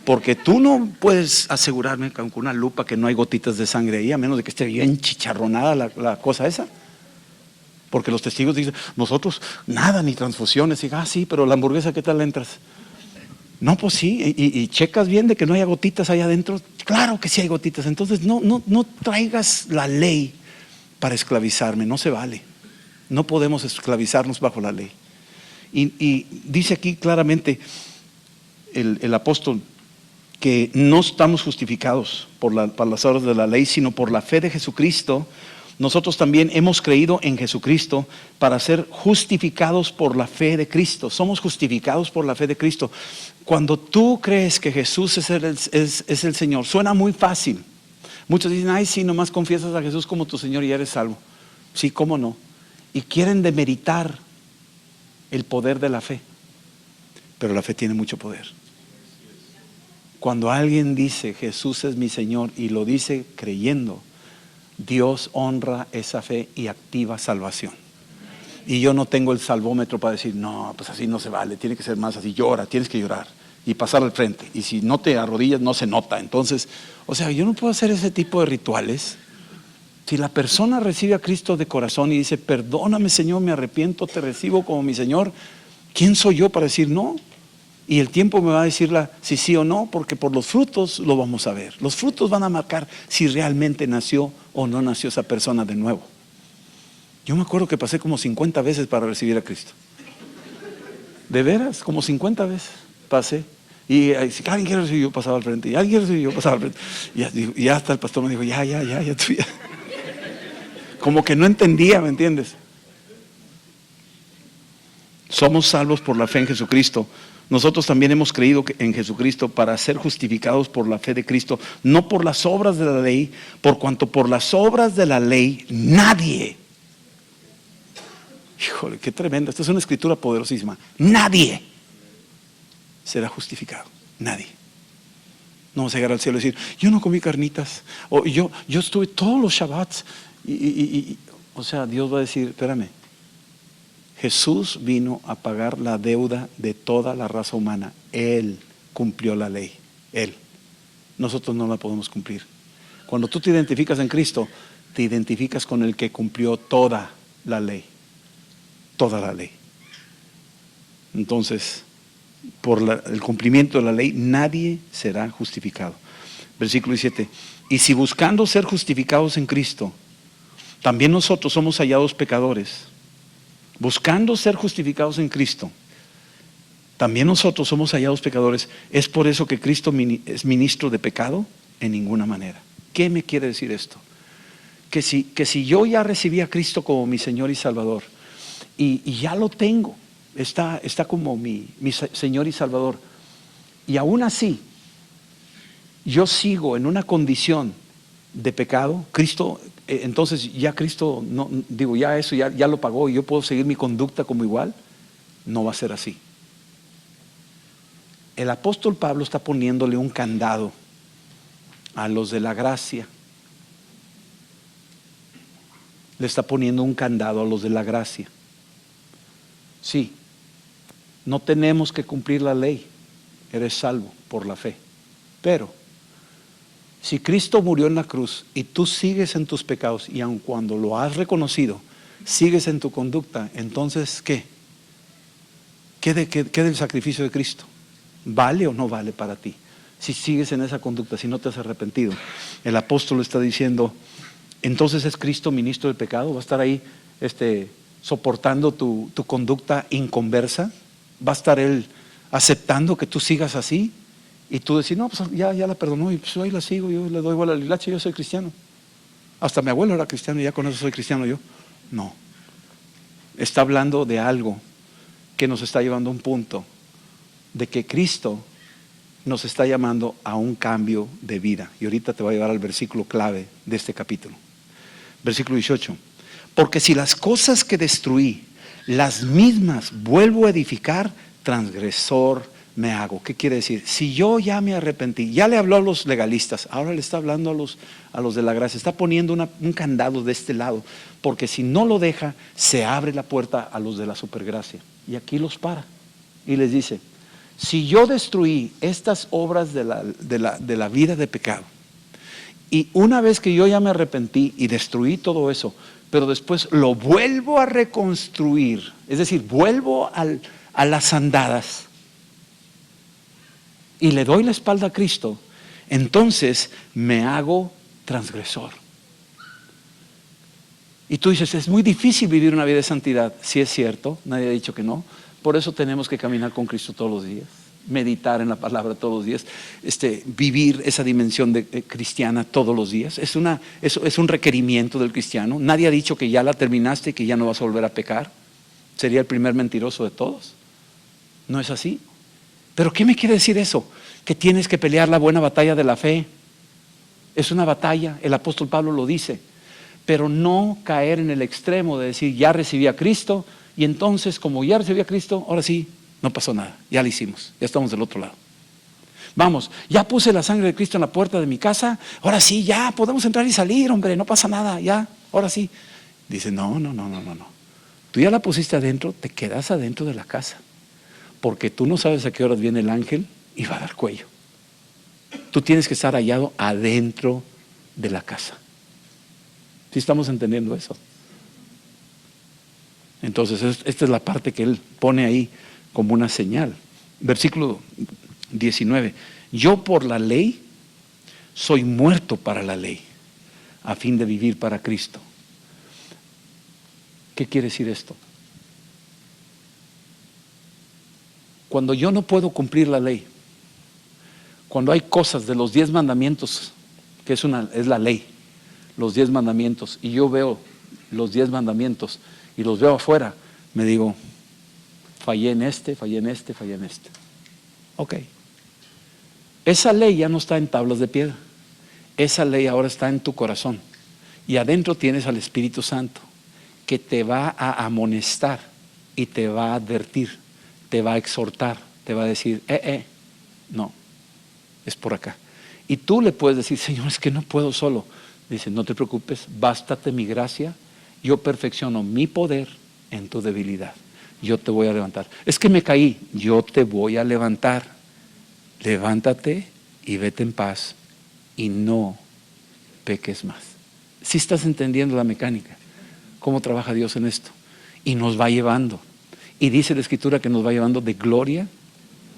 Porque tú no puedes asegurarme con una lupa que no hay gotitas de sangre ahí, a menos de que esté bien chicharronada la cosa esa. Porque los testigos dicen, nosotros nada, ni transfusiones. Y sí, pero la hamburguesa, ¿qué tal le entras? No, pues sí, y checas bien de que no haya gotitas ahí adentro. Claro que sí hay gotitas. Entonces no traigas la ley para esclavizarme, no se vale. No podemos esclavizarnos bajo la ley. Y dice aquí claramente el apóstol que no estamos justificados por las obras de la ley, sino por la fe de Jesucristo. Nosotros también hemos creído en Jesucristo para ser justificados por la fe de Cristo. Somos justificados por la fe de Cristo. Cuando tú crees que Jesús es el Señor, suena muy fácil. Muchos dicen, ay, sí, nomás confiesas a Jesús como tu Señor y eres salvo. Sí, cómo no. Y quieren demeritar el poder de la fe. Pero la fe tiene mucho poder. Cuando alguien dice, Jesús es mi Señor, y lo dice creyendo, Dios honra esa fe y activa salvación. Y yo no tengo el salvómetro para decir, no, pues así no se vale, tiene que ser más así, llora, tienes que llorar y pasar al frente. Y si no te arrodillas, no se nota. Entonces, o sea, yo no puedo hacer ese tipo de rituales. Si la persona recibe a Cristo de corazón y dice, perdóname Señor, me arrepiento, te recibo como mi Señor, ¿quién soy yo para decir no? Y el tiempo me va a decir si sí o no, porque por los frutos lo vamos a ver. Los frutos van a marcar si realmente nació o no nació esa persona de nuevo. Yo me acuerdo que pasé como 50 veces para recibir a Cristo. De veras, como 50 veces pasé. Y si alguien quiere recibir, yo pasaba al frente. Y alguien quiere recibir, yo pasaba al frente. Y ya hasta el pastor me dijo, ya, tú ya. Como que no entendía, ¿me entiendes? Somos salvos por la fe en Jesucristo. Nosotros también hemos creído en Jesucristo para ser justificados por la fe de Cristo, no por las obras de la ley, por cuanto por las obras de la ley nadie. Híjole, qué tremendo. Esta es una escritura poderosísima. Nadie será justificado. Nadie. No vamos a llegar al cielo y decir, yo no comí carnitas. O yo estuve todos los Shabbats. O sea, Dios va a decir, espérame. Jesús vino a pagar la deuda de toda la raza humana. Él cumplió la ley. Él. Nosotros no la podemos cumplir. Cuando tú te identificas en Cristo, te identificas con el que cumplió toda la ley. Toda la ley. Entonces, por el cumplimiento de la ley, nadie será justificado. Versículo 17. Y si buscando ser justificados en Cristo, también nosotros somos hallados pecadores. Buscando ser justificados en Cristo, también nosotros somos hallados pecadores. ¿Es por eso que Cristo es ministro de pecado? En ninguna manera. ¿Qué me quiere decir esto? Que si yo ya recibí a Cristo como mi Señor y Salvador, y ya lo tengo, está como mi Señor y Salvador, y aún así yo sigo en una condición de pecado, Cristo, entonces ya Cristo, no, digo, ya eso ya lo pagó y yo puedo seguir mi conducta como igual. No va a ser así. El apóstol Pablo está poniéndole un candado a los de la gracia. Le está poniendo un candado a los de la gracia. Sí, no tenemos que cumplir la ley. Eres salvo por la fe. Pero si Cristo murió en la cruz y tú sigues en tus pecados y aun cuando lo has reconocido, sigues en tu conducta, entonces ¿qué? ¿Qué del sacrificio de Cristo? ¿Vale o no vale para ti? Si sigues en esa conducta, si no te has arrepentido. El apóstol está diciendo, entonces es Cristo ministro del pecado, va a estar ahí soportando tu conducta inconversa, va a estar Él aceptando que tú sigas así. Y tú decís, no, pues ya la perdonó y pues ahí la sigo, yo le doy bola al hilache, yo soy cristiano. Hasta mi abuelo era cristiano y ya con eso soy cristiano yo. No. Está hablando de algo que nos está llevando a un punto de que Cristo nos está llamando a un cambio de vida. Y ahorita te voy a llevar al versículo clave de este capítulo. Versículo 18. Porque si las cosas que destruí, las mismas vuelvo a edificar, transgresor me hago. ¿Qué quiere decir? Si yo ya me arrepentí, ya le habló a los legalistas, ahora le está hablando a los de la gracia, está poniendo un candado de este lado, porque si no lo deja, se abre la puerta a los de la supergracia. Y aquí los para y les dice, si yo destruí estas obras de la vida de pecado, y una vez que yo ya me arrepentí y destruí todo eso, pero después lo vuelvo a reconstruir, es decir, vuelvo a las andadas, y le doy la espalda a Cristo, entonces me hago transgresor. Y tú dices, es muy difícil vivir una vida de santidad. Sí es cierto, nadie ha dicho que no. Por eso tenemos que caminar con Cristo todos los días, meditar en la palabra todos los días, vivir esa dimensión cristiana todos los días. Es un requerimiento del cristiano. Nadie ha dicho que ya la terminaste y que ya no vas a volver a pecar. Sería el primer mentiroso de todos. No es así. ¿Pero qué me quiere decir eso? Que tienes que pelear la buena batalla de la fe. Es una batalla, el apóstol Pablo lo dice. Pero no caer en el extremo de decir, ya recibí a Cristo, y entonces como ya recibí a Cristo, ahora sí, no pasó nada, ya lo hicimos, ya estamos del otro lado. Vamos, ya puse la sangre de Cristo en la puerta de mi casa, ahora sí, ya podemos entrar y salir, hombre, no pasa nada, ya, ahora sí. Dice, no. Tú ya la pusiste adentro, te quedas adentro de la casa. Porque tú no sabes a qué horas viene el ángel y va a dar cuello. Tú tienes que estar hallado adentro de la casa. ¿Sí estamos entendiendo eso? Entonces, esta es la parte que él pone ahí como una señal. Versículo 19. Yo por la ley soy muerto para la ley, a fin de vivir para Cristo. ¿Qué quiere decir esto? Cuando yo no puedo cumplir la ley, cuando hay cosas de los 10 mandamientos, que es la ley, los 10 mandamientos, y yo veo los 10 mandamientos y los veo afuera, me digo, fallé en este, fallé en este, fallé en este. Ok. Esa ley ya no está en tablas de piedra. Esa ley ahora está en tu corazón. Y adentro tienes al Espíritu Santo, que te va a amonestar y te va a advertir, te va a exhortar, te va a decir, no, es por acá. Y tú le puedes decir, Señor, es que no puedo solo. Dice, no te preocupes, bástate mi gracia, yo perfecciono mi poder en tu debilidad. Yo te voy a levantar. Es que me caí, yo te voy a levantar. Levántate y vete en paz y no peques más. Si estás entendiendo la mecánica, cómo trabaja Dios en esto, y nos va llevando. Y dice la Escritura que nos va llevando de gloria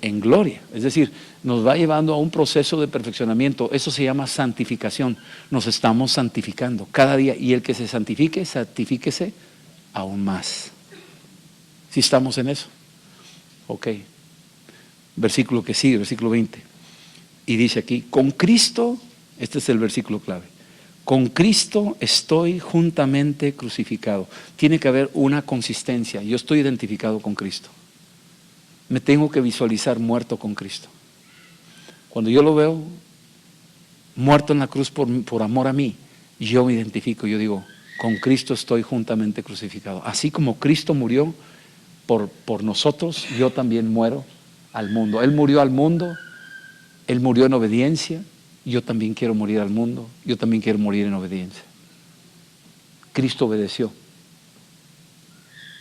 en gloria. Es decir, nos va llevando a un proceso de perfeccionamiento. Eso se llama santificación. Nos estamos santificando cada día. Y el que se santifique, santifíquese aún más. Si estamos en eso. Ok. Versículo que sigue, versículo 20. Y dice aquí, con Cristo, este es el versículo clave. Con Cristo estoy juntamente crucificado. Tiene que haber una consistencia. Yo estoy identificado con Cristo. Me tengo que visualizar muerto con Cristo. Cuando yo lo veo muerto en la cruz por amor a mí, yo me identifico, yo digo, con Cristo estoy juntamente crucificado. Así como Cristo murió por nosotros, yo también muero al mundo. Él murió al mundo, Él murió en obediencia, yo también quiero morir al mundo, yo también quiero morir en obediencia. Cristo obedeció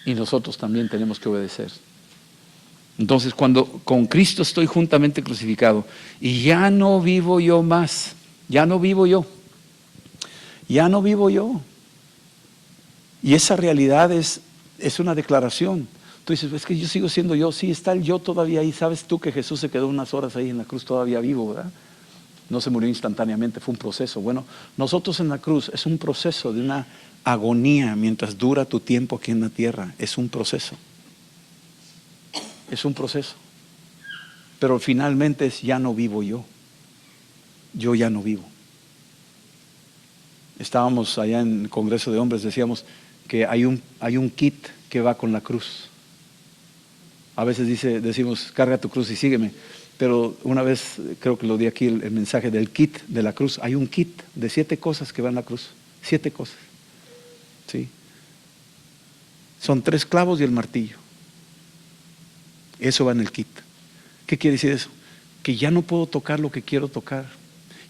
y nosotros también tenemos que obedecer. Entonces, cuando con Cristo estoy juntamente crucificado y ya no vivo yo más, ya no vivo yo, ya no vivo yo. Y esa realidad es una declaración. Tú dices, es que yo sigo siendo yo. Sí, está el yo todavía ahí. Sabes tú que Jesús se quedó unas horas ahí en la cruz todavía vivo, ¿verdad? No se murió instantáneamente, fue un proceso. Bueno, nosotros en la cruz es un proceso de una agonía mientras dura tu tiempo aquí en la tierra. Es un proceso. Es un proceso. Pero finalmente es ya no vivo yo. Yo ya no vivo. Estábamos allá en el Congreso de Hombres, decíamos que hay un kit que va con la cruz. A veces decimos, carga tu cruz y sígueme. Pero una vez, creo que lo di aquí, el mensaje del kit de la cruz. Hay un kit de 7 cosas que van en la cruz. 7 cosas. ¿Sí? Son 3 clavos y el martillo. Eso va en el kit. ¿Qué quiere decir eso? Que ya no puedo tocar lo que quiero tocar.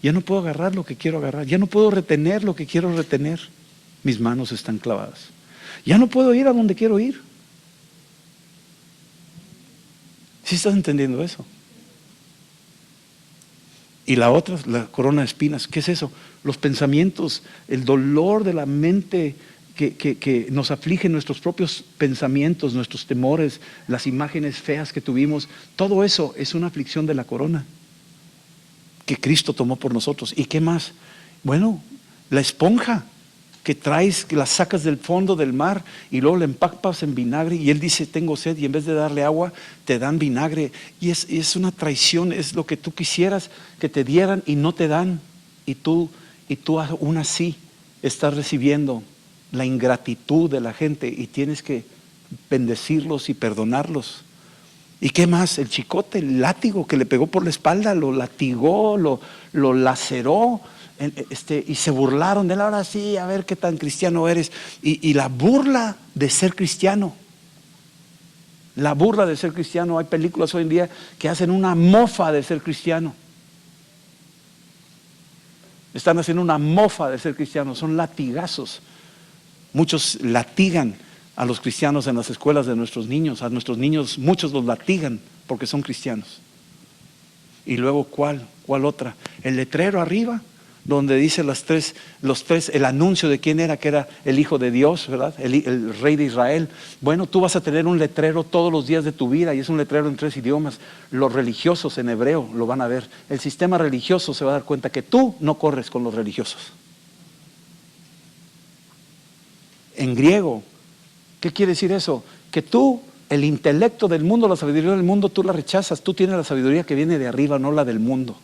Ya no puedo agarrar lo que quiero agarrar. Ya no puedo retener lo que quiero retener. Mis manos están clavadas. Ya no puedo ir a donde quiero ir. ¿Sí estás entendiendo eso? Y la otra, la corona de espinas. ¿Qué es eso? Los pensamientos, el dolor de la mente que nos aflige, nuestros propios pensamientos, nuestros temores, las imágenes feas que tuvimos. Todo eso es una aflicción de la corona que Cristo tomó por nosotros. ¿Y qué más? Bueno, la esponja que traes, que la sacas del fondo del mar y luego la empapas en vinagre y Él dice, tengo sed, y en vez de darle agua, te dan vinagre. Y es una traición, es lo que tú quisieras que te dieran y no te dan. Y tú aún así estás recibiendo la ingratitud de la gente y tienes que bendecirlos y perdonarlos. ¿Y qué más? El chicote, el látigo que le pegó por la espalda, lo latigó, lo laceró, y se burlaron de él. Ahora sí, a ver qué tan cristiano eres. Y la burla de ser cristiano. La burla de ser cristiano. Hay películas hoy en día que hacen una mofa de ser cristiano. Están haciendo una mofa de ser cristiano. Son latigazos. Muchos latigan a los cristianos en las escuelas de nuestros niños. A nuestros niños muchos los latigan porque son cristianos. Y luego, ¿cuál otra? El letrero arriba donde dice los tres, el anuncio de quién era, que era el Hijo de Dios, ¿verdad? El Rey de Israel. Bueno, tú vas a tener un letrero todos los días de tu vida, y es un letrero en 3 idiomas. Los religiosos en hebreo lo van a ver. El sistema religioso se va a dar cuenta que tú no corres con los religiosos. En griego, ¿qué quiere decir eso? Que tú, el intelecto del mundo, la sabiduría del mundo, tú la rechazas. Tú tienes la sabiduría que viene de arriba, no la del mundo.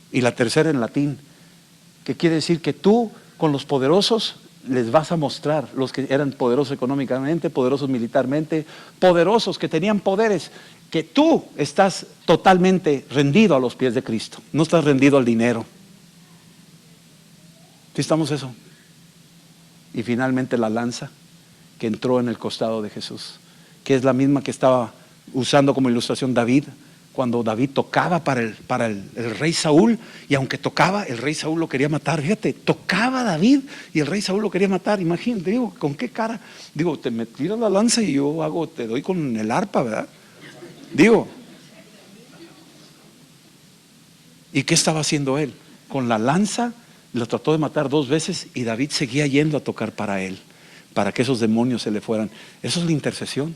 Y la tercera en latín, que quiere decir que tú con los poderosos les vas a mostrar, los que eran poderosos económicamente, poderosos militarmente, poderosos que tenían poderes, que tú estás totalmente rendido a los pies de Cristo, no estás rendido al dinero. ¿Sí estamos eso? Y finalmente la lanza que entró en el costado de Jesús, que es la misma que estaba usando como ilustración David, cuando David tocaba para el rey Saúl, y aunque tocaba, el rey Saúl lo quería matar. Fíjate, tocaba David y el rey Saúl lo quería matar. Imagínate, digo, ¿con qué cara? Digo, te me tiras la lanza y yo te doy con el arpa, ¿verdad? Digo, ¿y qué estaba haciendo él? Con la lanza lo trató de matar 2 veces, y David seguía yendo a tocar para él, para que esos demonios se le fueran. Eso es la intercesión.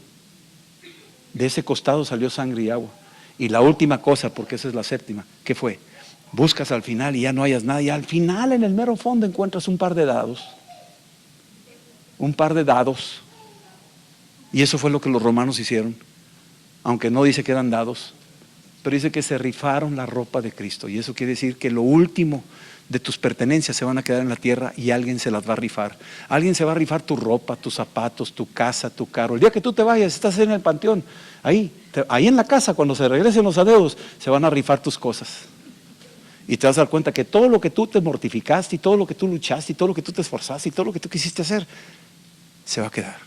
De ese costado salió sangre y agua. Y la última cosa, porque esa es la séptima, ¿qué fue? Buscas al final y ya no hayas nada, y al final en el mero fondo encuentras un par de dados. Un par de dados. Y eso fue lo que los romanos hicieron, aunque no dice que eran dados, pero dice que se rifaron la ropa de Cristo. Y eso quiere decir que lo último de tus pertenencias se van a quedar en la tierra, y alguien se las va a rifar. Alguien se va a rifar tu ropa, tus zapatos, tu casa, tu carro. El día que tú te vayas, estás en el panteón, ahí en la casa, cuando se regresen los adeudos, se van a rifar tus cosas. Y te vas a dar cuenta que todo lo que tú te mortificaste, y todo lo que tú luchaste, y todo lo que tú te esforzaste, y todo lo que tú quisiste hacer, se va a quedar.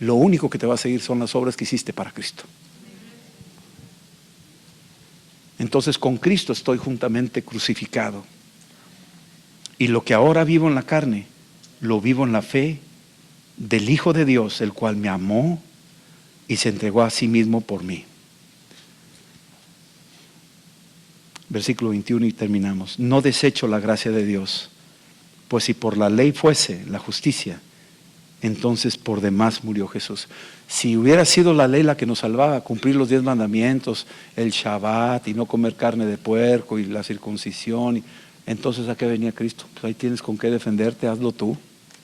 Lo único que te va a seguir son las obras que hiciste para Cristo. Entonces con Cristo estoy juntamente crucificado, y lo que ahora vivo en la carne, lo vivo en la fe del Hijo de Dios, el cual me amó y se entregó a sí mismo por mí. Versículo 21 y terminamos. No desecho la gracia de Dios, pues si por la ley fuese la justicia, entonces por demás murió Jesús. Si hubiera sido la ley la que nos salvaba, cumplir los 10 mandamientos, el Shabbat y no comer carne de puerco y la circuncisión, entonces ¿a qué venía Cristo? Pues ahí tienes con qué defenderte, hazlo tú.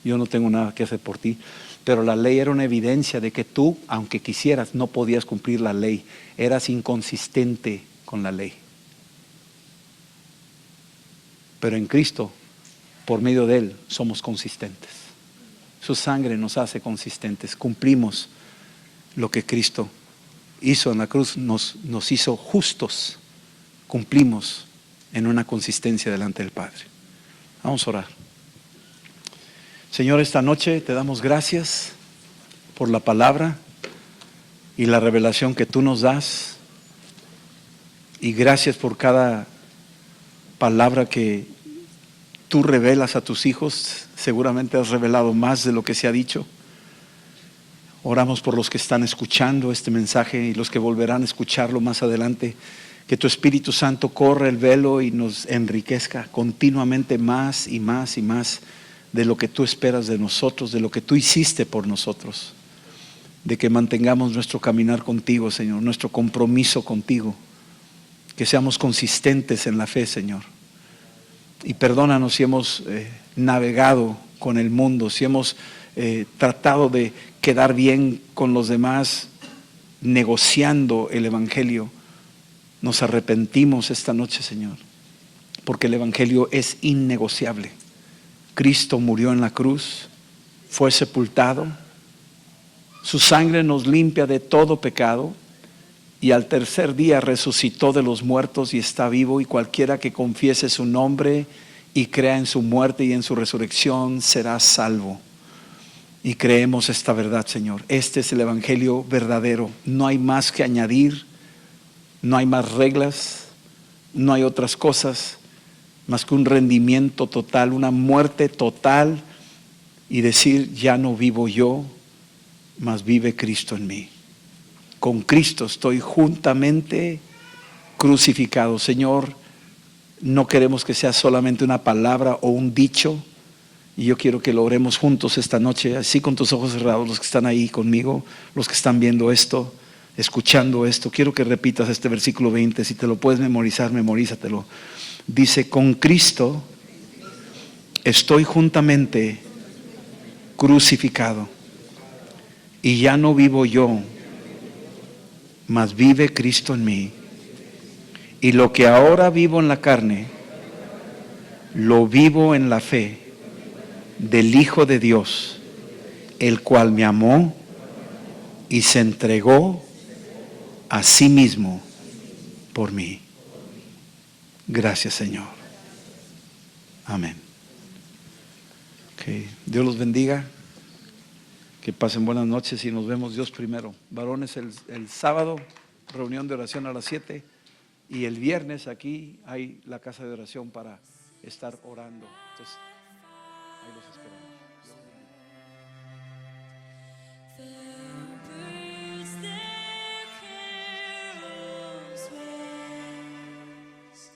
Yo no tengo nada que hacer por ti. Pero la ley era una evidencia de que tú, aunque quisieras, no podías cumplir la ley. Eras inconsistente con la ley. Pero en Cristo, por medio de Él, somos consistentes. Su sangre nos hace consistentes. Cumplimos lo que Cristo hizo en la cruz, nos hizo justos. Cumplimos en una consistencia delante del Padre. Vamos a orar. Señor, esta noche te damos gracias por la palabra y la revelación que tú nos das, y gracias por cada palabra que tú revelas a tus hijos. Seguramente has revelado más de lo que se ha dicho. Oramos por los que están escuchando este mensaje y los que volverán a escucharlo más adelante. Que tu Espíritu Santo corra el velo y nos enriquezca continuamente más y más y más de lo que tú esperas de nosotros, de lo que tú hiciste por nosotros. De que mantengamos nuestro caminar contigo, Señor, nuestro compromiso contigo. Que seamos consistentes en la fe, Señor. Y perdónanos si hemos navegado con el mundo, si hemos tratado de quedar bien con los demás, negociando el Evangelio. Nos arrepentimos esta noche, Señor, porque el Evangelio es innegociable. Cristo murió en la cruz, fue sepultado, su sangre nos limpia de todo pecado, y al tercer día resucitó de los muertos y está vivo, y cualquiera que confiese su nombre y crea en su muerte y en su resurrección será salvo. Y creemos esta verdad, Señor. Este es el Evangelio verdadero. No hay más que añadir, no hay más reglas, no hay otras cosas más que un rendimiento total, una muerte total, y decir: ya no vivo yo, mas vive Cristo en mí. Con Cristo estoy juntamente crucificado. Señor, No queremos que sea solamente una palabra o un dicho. Y yo quiero que lo oremos juntos esta noche, así con tus ojos cerrados, los que están ahí conmigo, los que están viendo esto, escuchando esto. Quiero que repitas este versículo 20. Si te lo puedes memorizar, memorízatelo. Dice: con Cristo estoy juntamente crucificado, y ya no vivo yo, mas vive Cristo en mí. Y lo que ahora vivo en la carne, lo vivo en la fe del Hijo de Dios, el cual me amó y se entregó a sí mismo por mí. Gracias, Señor. Amén. Okay. Dios los bendiga. Que pasen buenas noches y nos vemos Dios primero. Varones, el sábado, reunión de oración a las 7. Y el viernes aquí hay la casa de oración para estar orando. Entonces,